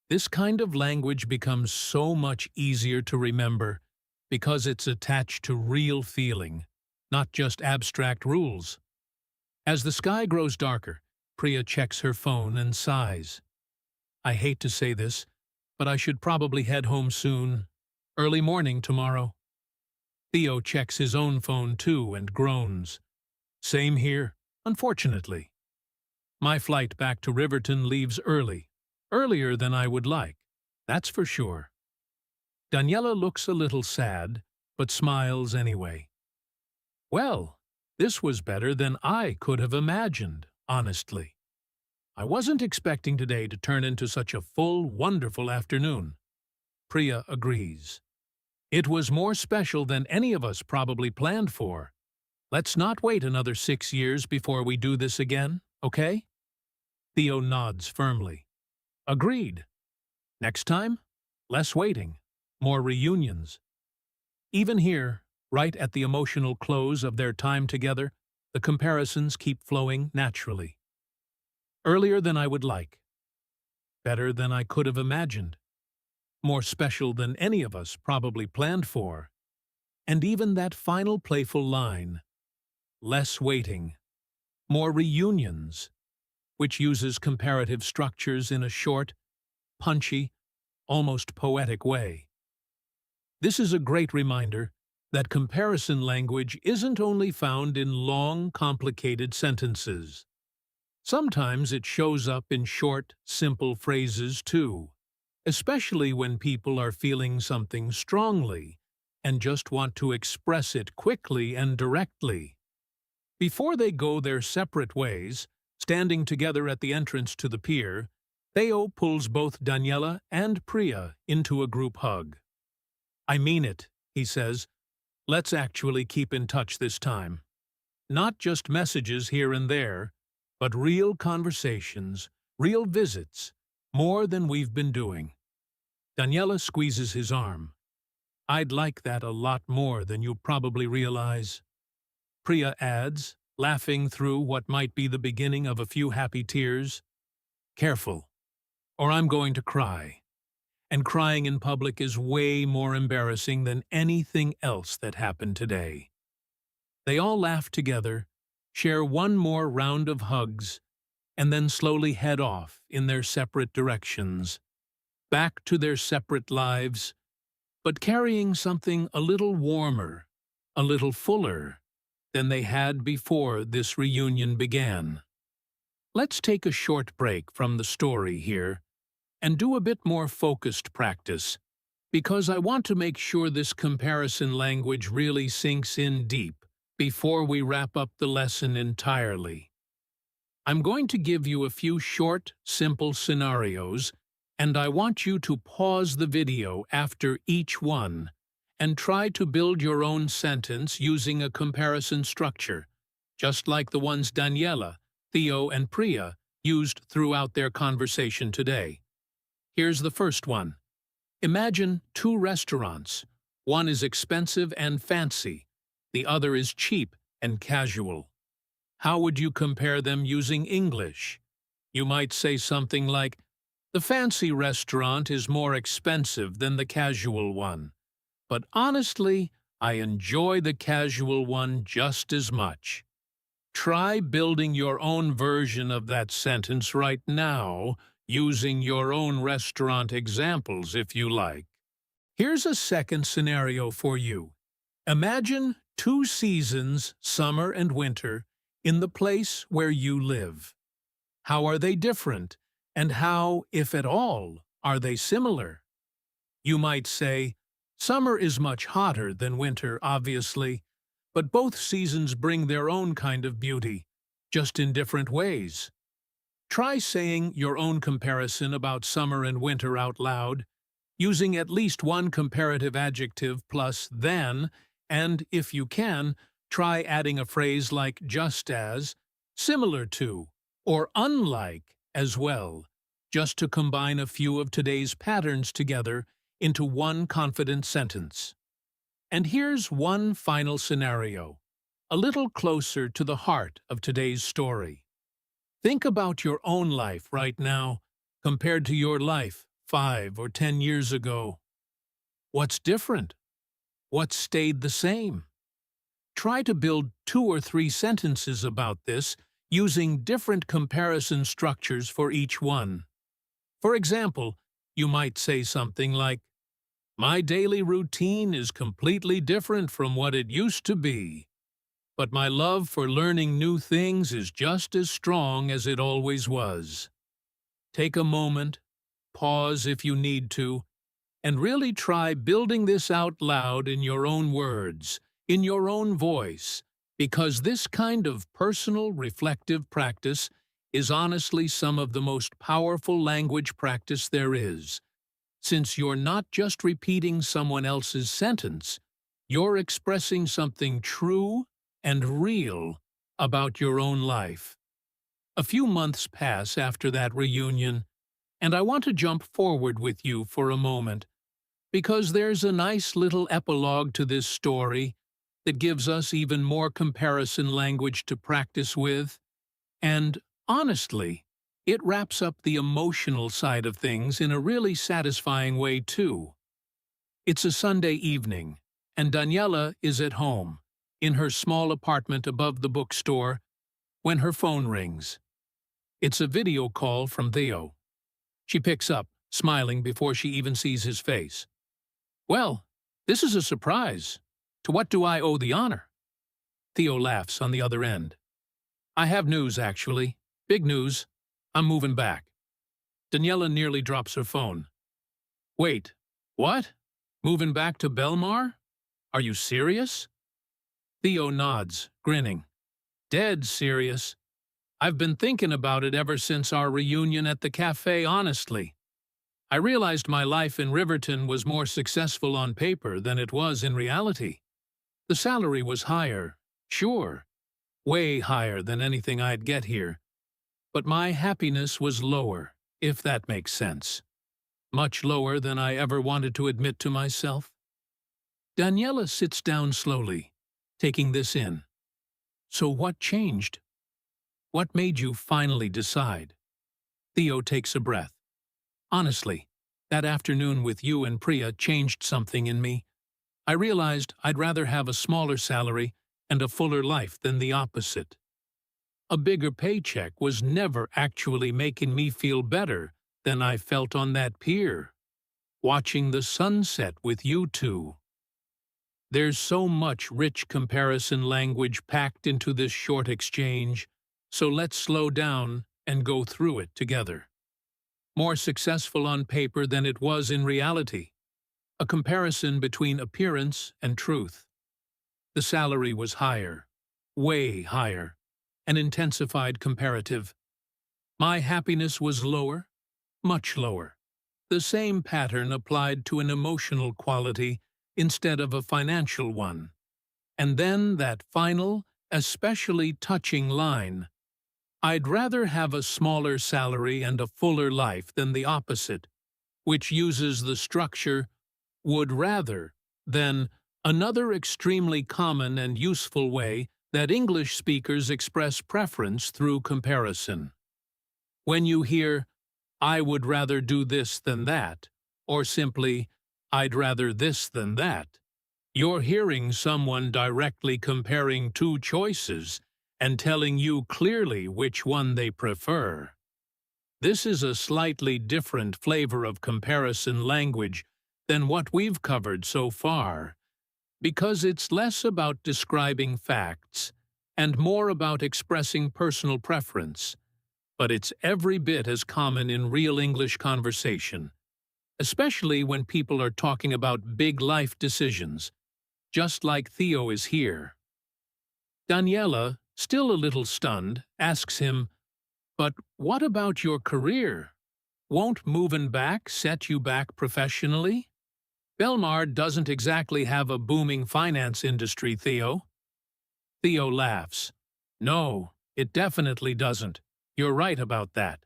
this kind of language becomes so much easier to remember because it's attached to real feeling, not just abstract rules. As the sky grows darker, Priya checks her phone and sighs. I hate to say this, but I should probably head home soon. Early morning tomorrow. Theo checks his own phone too and groans. Same here, unfortunately. My flight back to Riverton leaves early, Earlier than I would like, that's for sure. Daniela looks a little sad, but smiles anyway. Well, this was better than I could have imagined, honestly. I wasn't expecting today to turn into such a full, wonderful afternoon. Priya agrees. It was more special than any of us probably planned for. Let's not wait another 6 years before we do this again, okay? Theo nods firmly. Agreed. Next time, less waiting, more reunions. Even here, right at the emotional close of their time together, the comparisons keep flowing naturally. Earlier than I would like. Better than I could have imagined. More special than any of us probably planned for. And even that final playful line, less waiting, more reunions, which uses comparative structures in a short, punchy, almost poetic way. This is a great reminder that comparison language isn't only found in long, complicated sentences. Sometimes it shows up in short, simple phrases too, especially when people are feeling something strongly and just want to express it quickly and directly. Before they go their separate ways, standing together at the entrance to the pier, Theo pulls both Daniela and Priya into a group hug. I mean it, he says. Let's actually keep in touch this time. Not just messages here and there, but real conversations, real visits, more than we've been doing. Daniela squeezes his arm. I'd like that a lot more than you probably realize. Priya adds, laughing through what might be the beginning of a few happy tears. Careful, or I'm going to cry. And crying in public is way more embarrassing than anything else that happened today. They all laugh together, share one more round of hugs, and then slowly head off in their separate directions, back to their separate lives, but carrying something a little warmer, a little fuller, than they had before this reunion began. Let's take a short break from the story here and do a bit more focused practice, because I want to make sure this comparison language really sinks in deep before we wrap up the lesson entirely. I'm going to give you a few short, simple scenarios, and I want you to pause the video after each one and try to build your own sentence using a comparison structure, just like the ones Daniela, Theo, and Priya used throughout their conversation today. Here's the first one. Imagine two restaurants. One is expensive and fancy. The other is cheap and casual. How would you compare them using English? You might say something like, the fancy restaurant is more expensive than the casual one. But honestly, I enjoy the casual one just as much. Try building your own version of that sentence right now, using your own restaurant examples if you like. Here's a second scenario for you. Imagine 2 seasons, summer and winter, in the place where you live. How are they different, and how, if at all, are they similar? You might say, summer is much hotter than winter, obviously, but both seasons bring their own kind of beauty, just in different ways. Try saying your own comparison about summer and winter out loud, using at least one comparative adjective plus than, and, if you can, try adding a phrase like just as, similar to, or unlike as well, just to combine a few of today's patterns together into one confident sentence. And here's one final scenario, a little closer to the heart of today's story. Think about your own life right now compared to your life 5 or 10 years ago. What's different? What stayed the same? Try to build 2 or 3 sentences about this using different comparison structures for each one. For example, you might say something like, my daily routine is completely different from what it used to be, but my love for learning new things is just as strong as it always was. Take a moment, pause if you need to, and really try building this out loud in your own words, in your own voice, because this kind of personal, reflective practice is honestly some of the most powerful language practice there is, since you're not just repeating someone else's sentence, you're expressing something true and real about your own life. A few months pass after that reunion, and I want to jump forward with you for a moment, because there's a nice little epilogue to this story that gives us even more comparison language to practice with, and, honestly, it wraps up the emotional side of things in a really satisfying way, too. It's a Sunday evening, and Daniela is at home, in her small apartment above the bookstore, when her phone rings. It's a video call from Theo. She picks up, smiling before she even sees his face. "Well, this is a surprise. To what do I owe the honor?" Theo laughs on the other end. "I have news, actually. Big news. I'm moving back." Daniela nearly drops her phone. "Wait, what? Moving back to Belmar? Are you serious?" Theo nods, grinning. "Dead serious. I've been thinking about it ever since our reunion at the cafe, honestly. I realized my life in Riverton was more successful on paper than it was in reality. The salary was higher, sure, way higher than anything I'd get here. But my happiness was lower, if that makes sense. Much lower than I ever wanted to admit to myself." Daniela sits down slowly, taking this in. "So what changed? What made you finally decide?" Theo takes a breath. "Honestly, that afternoon with you and Priya changed something in me. I realized I'd rather have a smaller salary and a fuller life than the opposite. A bigger paycheck was never actually making me feel better than I felt on that pier, watching the sunset with you two." There's so much rich comparison language packed into this short exchange, so let's slow down and go through it together. More successful on paper than it was in reality. A comparison between appearance and truth. The salary was higher, way higher, an intensified comparative. My happiness was lower, much lower. The same pattern applied to an emotional quality instead of a financial one. And then that final, especially touching line: "I'd rather have a smaller salary and a fuller life than the opposite," which uses the structure "would rather" than another extremely common and useful way that English speakers express preference through comparison. When you hear, "I would rather do this than that," or simply, "I'd rather this than that," you're hearing someone directly comparing two choices and telling you clearly which one they prefer. This is a slightly different flavor of comparison language than what we've covered so far, because it's less about describing facts and more about expressing personal preference, but it's every bit as common in real English conversation, especially when people are talking about big life decisions, just like Theo is here. Daniela, still a little stunned, asks him, "But what about your career? Won't moving back set you back professionally? Belmar doesn't exactly have a booming finance industry, Theo." Theo laughs. "No, it definitely doesn't. You're right about that.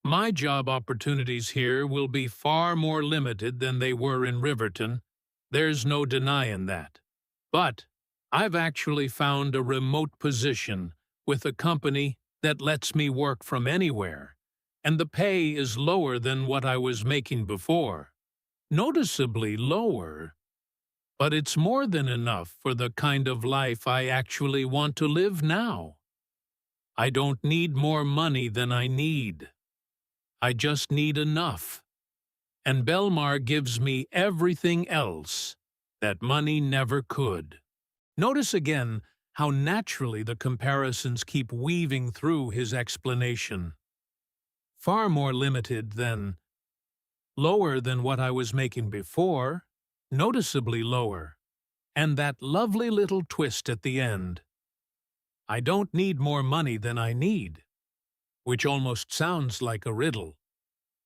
My job opportunities here will be far more limited than they were in Riverton. There's no denying that. But I've actually found a remote position with a company that lets me work from anywhere, and the pay is lower than what I was making before. Noticeably lower, but it's more than enough for the kind of life I actually want to live now. I don't need more money than I need. I just need enough. And Belmar gives me everything else that money never could." Notice again how naturally the comparisons keep weaving through his explanation. Far more limited than Lower than what I was making before, noticeably lower. And that lovely little twist at the end. I don't need more money than I need, which almost sounds like a riddle.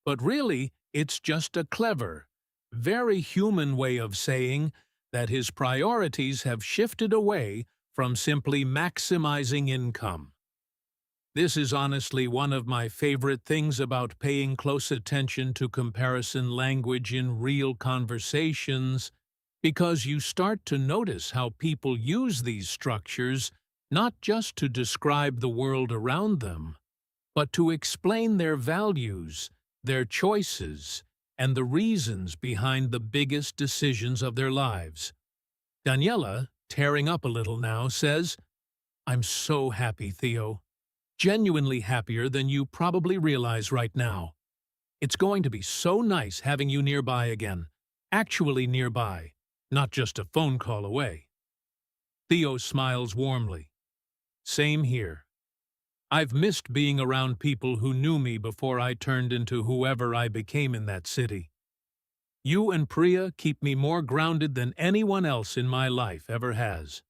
But really, it's just a clever, very human way of saying that his priorities have shifted away from simply maximizing income. This is honestly one of my favorite things about paying close attention to comparison language in real conversations, because you start to notice how people use these structures not just to describe the world around them, but to explain their values, their choices, and the reasons behind the biggest decisions of their lives. Daniela, tearing up a little now, says, "I'm so happy, Theo. Genuinely happier than you probably realize right now. It's going to be so nice having you nearby again, actually nearby, not just a phone call away." Theo smiles warmly. Same here. I've missed being around people who knew me before I turned into whoever I became in that city. You and Priya keep me more grounded than anyone else in my life ever has.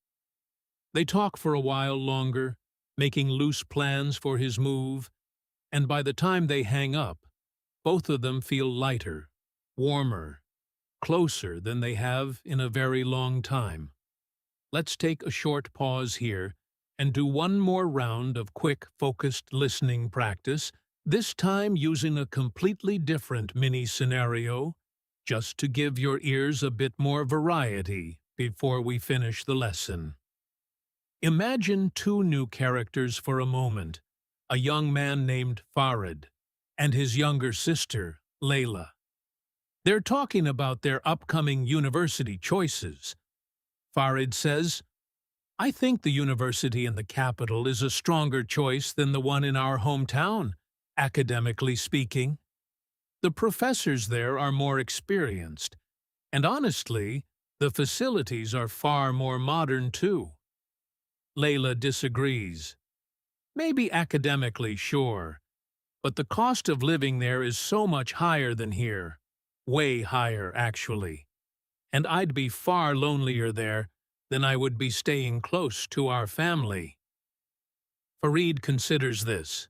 They talk for a while longer, making loose plans for his move, and by the time they hang up, both of them feel lighter, warmer, closer than they have in a very long time. Let's take a short pause here and do one more round of quick, focused listening practice, this time using a completely different mini-scenario, just to give your ears a bit more variety before we finish the lesson. Imagine two new characters for a moment, a young man named Farid and his younger sister, Layla. They're talking about their upcoming university choices. Farid says, "I think the university in the capital is a stronger choice than the one in our hometown, academically speaking. The professors there are more experienced, and honestly, the facilities are far more modern too." Layla disagrees. "Maybe academically, sure, but the cost of living there is so much higher than here. Way higher, actually. And I'd be far lonelier there than I would be staying close to our family." Farid considers this.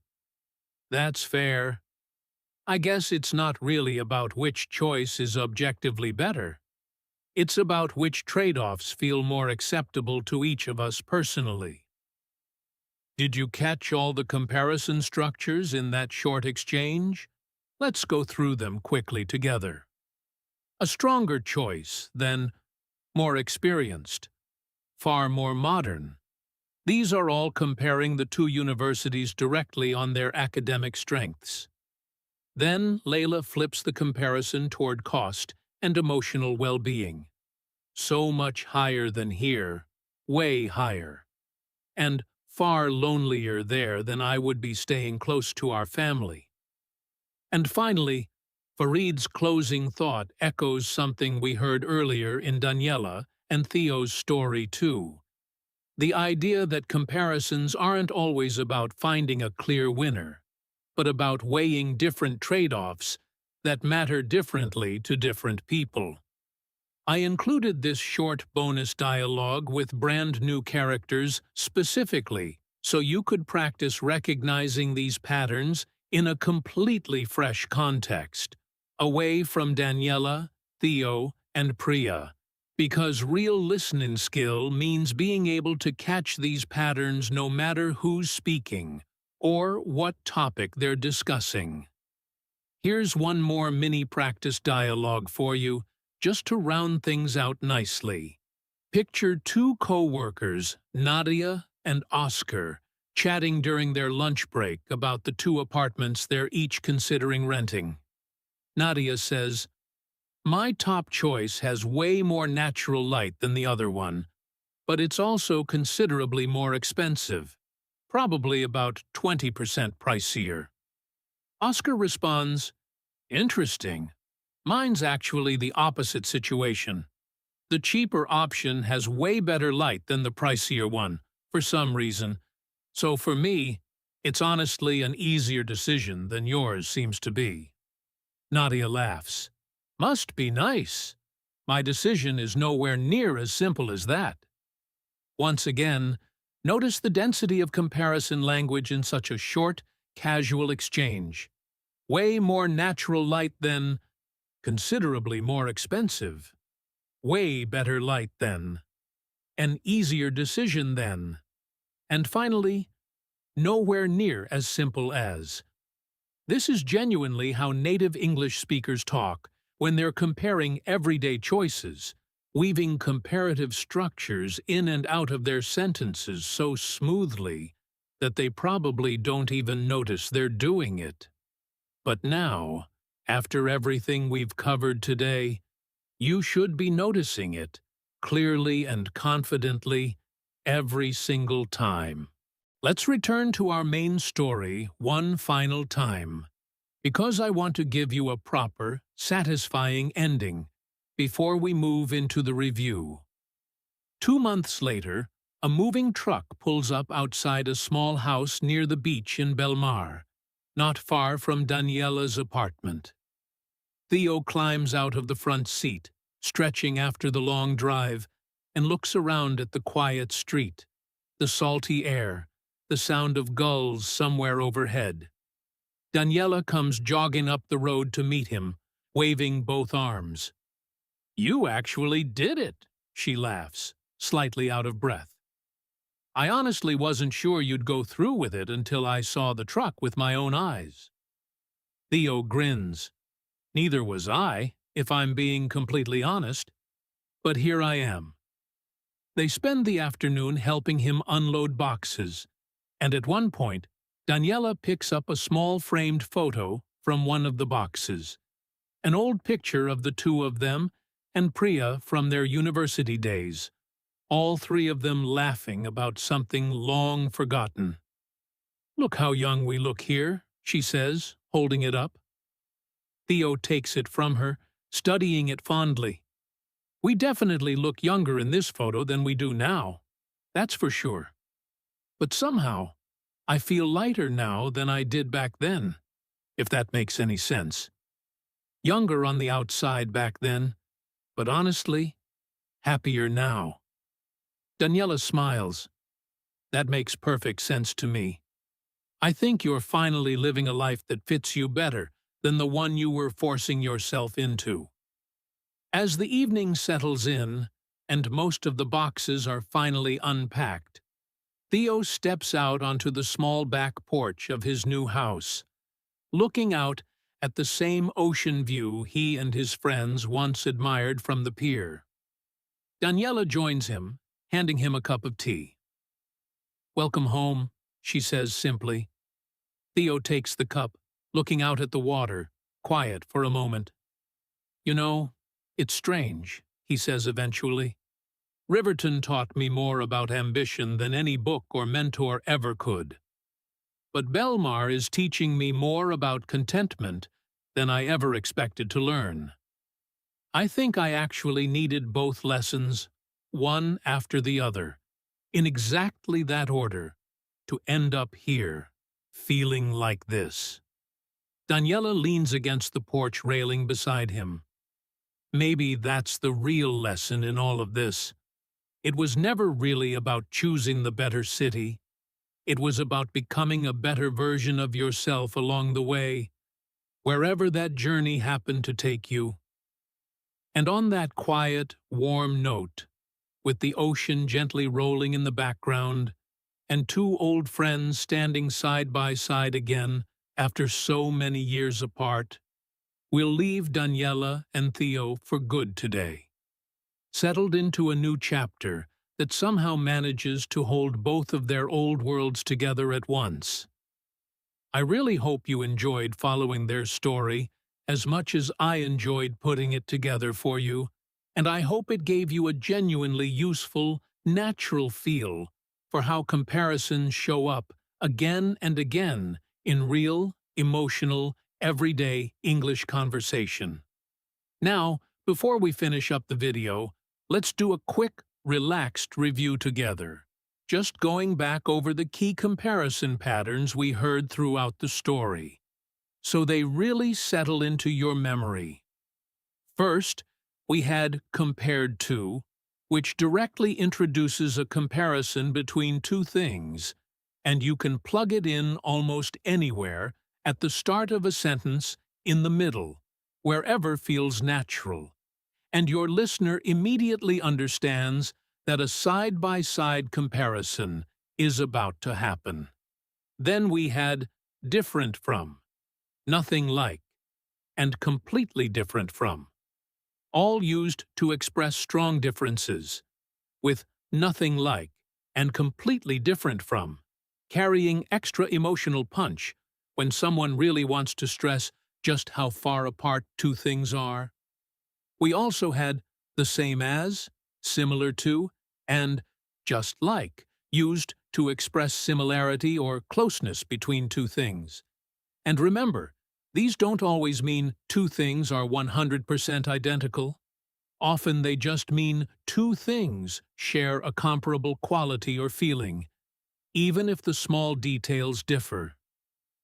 "That's fair. I guess it's not really about which choice is objectively better. It's about which trade-offs feel more acceptable to each of us personally." Did you catch all the comparison structures in that short exchange? Let's go through them quickly together. A stronger choice, then more experienced, far more modern. These are all comparing the two universities directly on their academic strengths. Then Layla flips the comparison toward cost and emotional well-being. So much higher than here, way higher. And far lonelier there than I would be staying close to our family. And finally, Farid's closing thought echoes something we heard earlier in Daniela and Theo's story too. The idea that comparisons aren't always about finding a clear winner, but about weighing different trade-offs that matter differently to different people. I included this short bonus dialogue with brand new characters specifically so you could practice recognizing these patterns in a completely fresh context, away from Daniela, Theo, and Priya, because real listening skill means being able to catch these patterns no matter who's speaking or what topic they're discussing. Here's one more mini practice dialogue for you, just to round things out nicely. Picture two co-workers, Nadia and Oscar, chatting during their lunch break about the two apartments they're each considering renting. Nadia says, "My top choice has way more natural light than the other one, but it's also considerably more expensive, probably about 20% pricier." Oscar responds, "Interesting. Mine's actually the opposite situation. The cheaper option has way better light than the pricier one, for some reason. So for me, it's honestly an easier decision than yours seems to be." Nadia laughs. Must be nice. My decision is nowhere near as simple as that. Once again, notice the density of comparison language in such a short, casual exchange. Way more natural light than considerably more expensive. Way better light than an easier decision than. And finally, nowhere near as simple as. This is genuinely how native English speakers talk when they're comparing everyday choices, weaving comparative structures in and out of their sentences so smoothly that they probably don't even notice they're doing it. But now, after everything we've covered today, you should be noticing it, clearly and confidently, every single time. Let's return to our main story one final time, because I want to give you a proper, satisfying ending before we move into the review. 2 months later, a moving truck pulls up outside a small house near the beach in Belmar, not far from Daniela's apartment. Theo climbs out of the front seat, stretching after the long drive, and looks around at the quiet street, the salty air, the sound of gulls somewhere overhead. Daniela comes jogging up the road to meet him, waving both arms. "You actually did it," she laughs, slightly out of breath. "I honestly wasn't sure you'd go through with it until I saw the truck with my own eyes." Theo grins. Neither was I, if I'm being completely honest. But here I am. They spend the afternoon helping him unload boxes, and at one point, Daniela picks up a small framed photo from one of the boxes, an old picture of the two of them and Priya from their university days, all three of them laughing about something long forgotten. "Look how young we look here," she says, holding it up. Theo takes it from her, studying it fondly. "We definitely look younger in this photo than we do now. That's for sure. But somehow, I feel lighter now than I did back then, if that makes any sense. Younger on the outside back then, but honestly, happier now." Daniela smiles. "That makes perfect sense to me. I think you're finally living a life that fits you better than the one you were forcing yourself into." As the evening settles in, and most of the boxes are finally unpacked, Theo steps out onto the small back porch of his new house, looking out at the same ocean view he and his friends once admired from the pier. Daniela joins him, handing him a cup of tea. "Welcome home," she says simply. Theo takes the cup, looking out at the water, quiet for a moment. "You know, it's strange," he says eventually. "Riverton taught me more about ambition than any book or mentor ever could. But Belmar is teaching me more about contentment than I ever expected to learn. I think I actually needed both lessons, one after the other, in exactly that order, to end up here, feeling like this." Daniela leans against the porch railing beside him. "Maybe that's the real lesson in all of this. It was never really about choosing the better city. It was about becoming a better version of yourself along the way, wherever that journey happened to take you." And on that quiet, warm note, with the ocean gently rolling in the background, and two old friends standing side by side again after so many years apart, we'll leave Daniela and Theo for good today, settled into a new chapter that somehow manages to hold both of their old worlds together at once. I really hope you enjoyed following their story as much as I enjoyed putting it together for you, and I hope it gave you a genuinely useful, natural feel for how comparisons show up again and again in real, emotional, everyday English conversation. Now, before we finish up the video, let's do a quick, relaxed review together, just going back over the key comparison patterns we heard throughout the story. so they really settle into your memory. First, we had compared to, which directly introduces a comparison between two things, and you can plug it in almost anywhere, at the start of a sentence, in the middle, wherever feels natural, and your listener immediately understands that a side-by-side comparison is about to happen. Then we had different from, nothing like, and completely different from, all used to express strong differences, with nothing like and completely different from, carrying extra emotional punch when someone really wants to stress just how far apart two things are. We also had the same as, similar to, and just like, used to express similarity or closeness between two things. And remember, these don't always mean two things are 100% identical. Often they just mean two things share a comparable quality or feeling, even if the small details differ.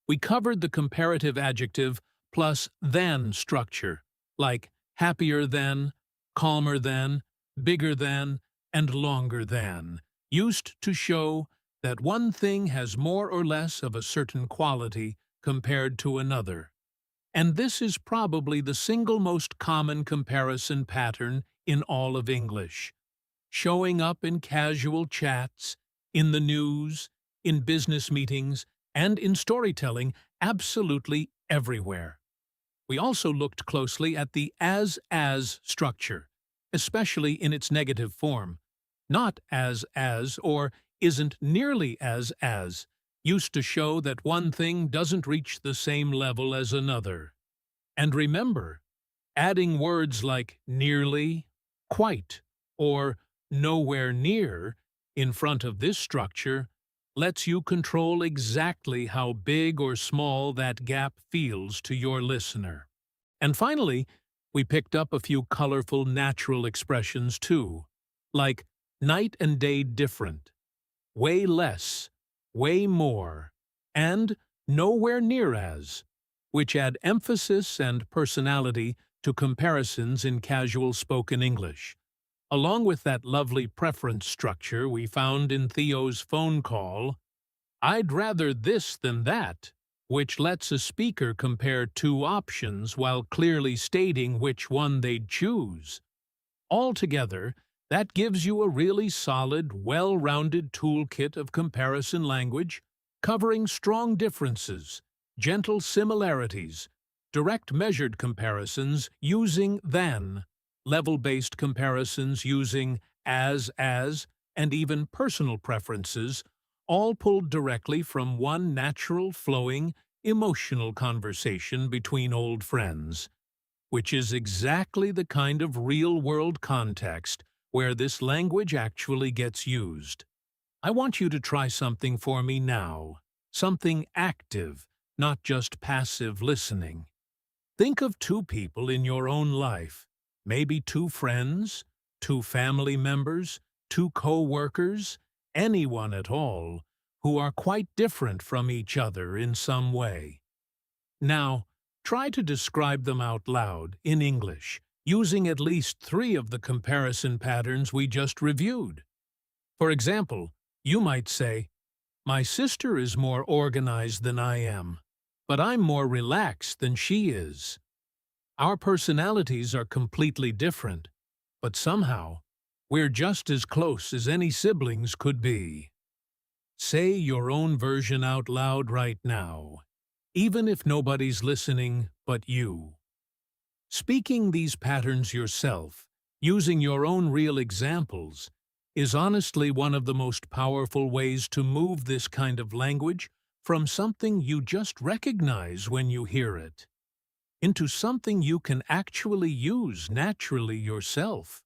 We covered the comparative adjective plus than structure, like happier than, calmer than, bigger than, and longer than, used to show that one thing has more or less of a certain quality compared to another. And this is probably the single most common comparison pattern in all of English, showing up in casual chats, in the news, in business meetings, and in storytelling absolutely everywhere. We also looked closely at the as structure, especially in its negative form, not as or isn't nearly as, used to show that one thing doesn't reach the same level as another. And remember, adding words like nearly, quite, or nowhere near in front of this structure lets you control exactly how big or small that gap feels to your listener. And finally, we picked up a few colorful natural expressions too, like night and day different, way less, way more, and nowhere near as, which add emphasis and personality to comparisons in casual spoken English, along with that lovely preference structure we found in Theo's phone call, "I'd rather this than that," which lets a speaker compare two options while clearly stating which one they'd choose. Altogether, that gives you a really solid, well-rounded toolkit of comparison language, covering strong differences, gentle similarities, direct measured comparisons using than, level-based comparisons using as, and even personal preferences, all pulled directly from one natural, flowing, emotional conversation between old friends, which is exactly the kind of real-world context where this language actually gets used. I want you to try something for me now, something active, not just passive listening. Think of two people in your own life, maybe two friends, two family members, two co-workers, anyone at all, who are quite different from each other in some way. Now, try to describe them out loud, in English, using at least three of the comparison patterns we just reviewed. For example, you might say, "My sister is more organized than I am, but I'm more relaxed than she is. Our personalities are completely different, but somehow, we're just as close as any siblings could be." Say your own version out loud right now, even if nobody's listening but you. Speaking these patterns yourself, using your own real examples, is honestly one of the most powerful ways to move this kind of language from something you just recognize when you hear it into something you can actually use naturally yourself,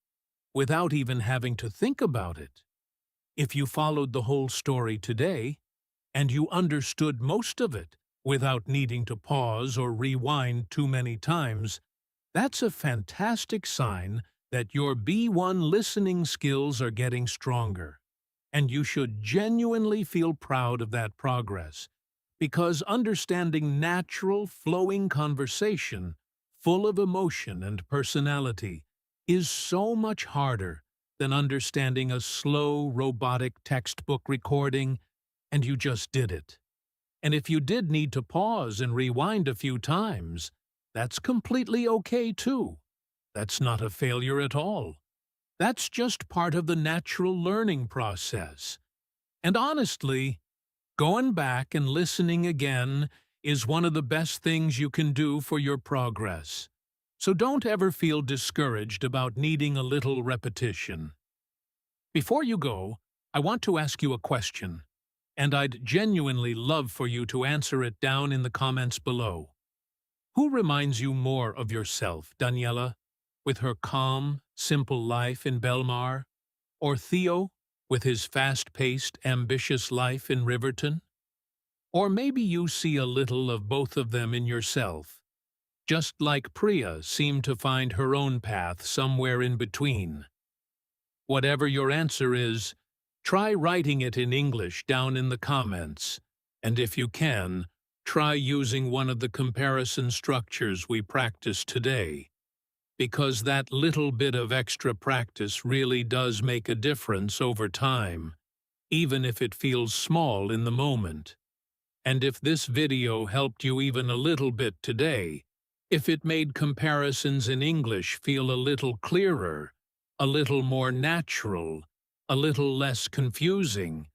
without even having to think about it. If you followed the whole story today, and you understood most of it without needing to pause or rewind too many times, that's a fantastic sign that your B1 listening skills are getting stronger, and you should genuinely feel proud of that progress, because understanding natural, flowing conversation, full of emotion and personality, is so much harder than understanding a slow, robotic textbook recording, and you just did it. And if you did need to pause and rewind a few times, that's completely okay too. That's not a failure at all. That's just part of the natural learning process. And honestly, going back and listening again is one of the best things you can do for your progress. So don't ever feel discouraged about needing a little repetition. Before you go, I want to ask you a question, and I'd genuinely love for you to answer it down in the comments below. Who reminds you more of yourself, Daniela, with her calm, simple life in Belmar, or Theo, with his fast-paced, ambitious life in Riverton? Or maybe you see a little of both of them in yourself, just like Priya seemed to find her own path somewhere in between. Whatever your answer is, try writing it in English down in the comments, and if you can, try using one of the comparison structures we practiced today, because that little bit of extra practice really does make a difference over time, even if it feels small in the moment. And if this video helped you even a little bit today, if it made comparisons in English feel a little clearer, a little more natural, a little less confusing,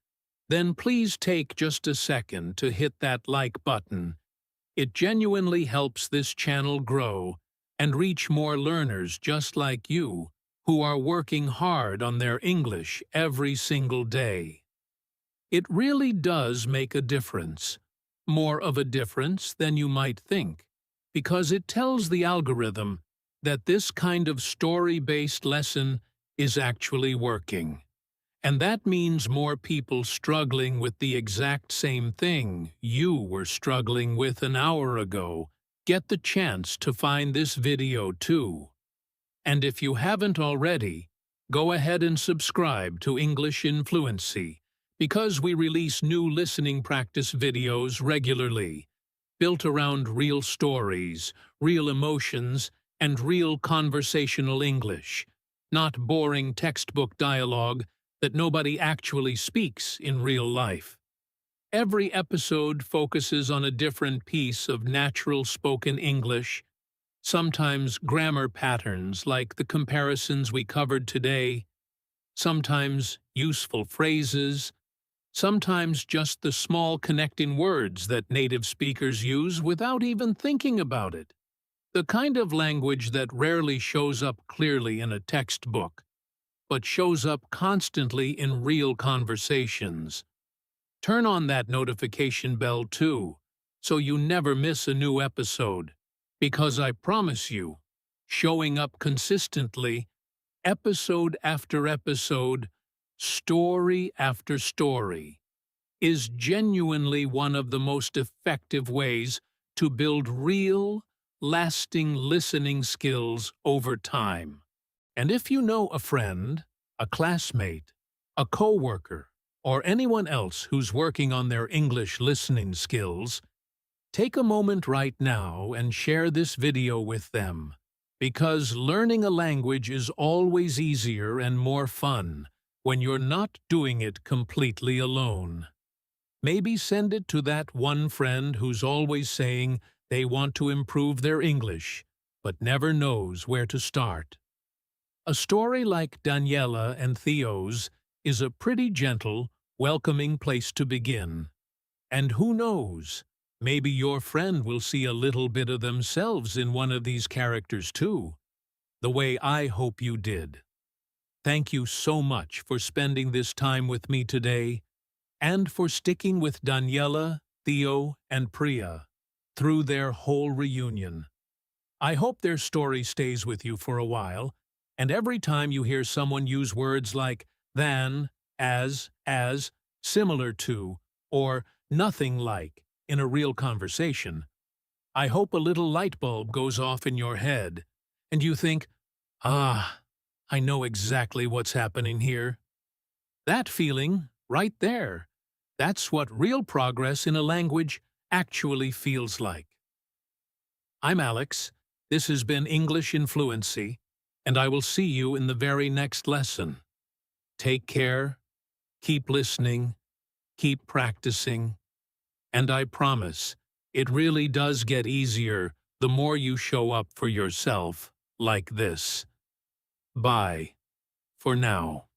then please take just a second to hit that like button. It genuinely helps this channel grow and reach more learners just like you who are working hard on their English every single day. It really does make a difference, more of a difference than you might think, because it tells the algorithm that this kind of story-based lesson is actually working. And that means more people struggling with the exact same thing you were struggling with an hour ago get the chance to find this video too. And if you haven't already, go ahead and subscribe to English in Fluency, because we release new listening practice videos regularly, built around real stories, real emotions, and real conversational English, not boring textbook dialogue that nobody actually speaks in real life. Every episode focuses on a different piece of natural spoken English, sometimes grammar patterns like the comparisons we covered today, sometimes useful phrases, sometimes just the small connecting words that native speakers use without even thinking about it. The kind of language that rarely shows up clearly in a textbook, but shows up constantly in real conversations. Turn on that notification bell too, so you never miss a new episode, because I promise you, showing up consistently, episode after episode, story after story, is genuinely one of the most effective ways to build real, lasting listening skills over time. And if you know a friend, a classmate, a coworker, or anyone else who's working on their English listening skills, take a moment right now and share this video with them, because learning a language is always easier and more fun when you're not doing it completely alone. Maybe send it to that one friend who's always saying they want to improve their English, but never knows where to start. A story like Daniela and Theo's is a pretty gentle, welcoming place to begin. And who knows, maybe your friend will see a little bit of themselves in one of these characters too, the way I hope you did. Thank you so much for spending this time with me today, and for sticking with Daniela, Theo, and Priya through their whole reunion. I hope their story stays with you for a while, and every time you hear someone use words like than, as, similar to, or nothing like in a real conversation, I hope a little light bulb goes off in your head, and you think, ah, I know exactly what's happening here. That feeling, right there, that's what real progress in a language actually feels like. I'm Alex. This has been English in Fluency, and I will see you in the very next lesson. Take care, keep listening, keep practicing, and I promise, it really does get easier the more you show up for yourself like this. Bye for now.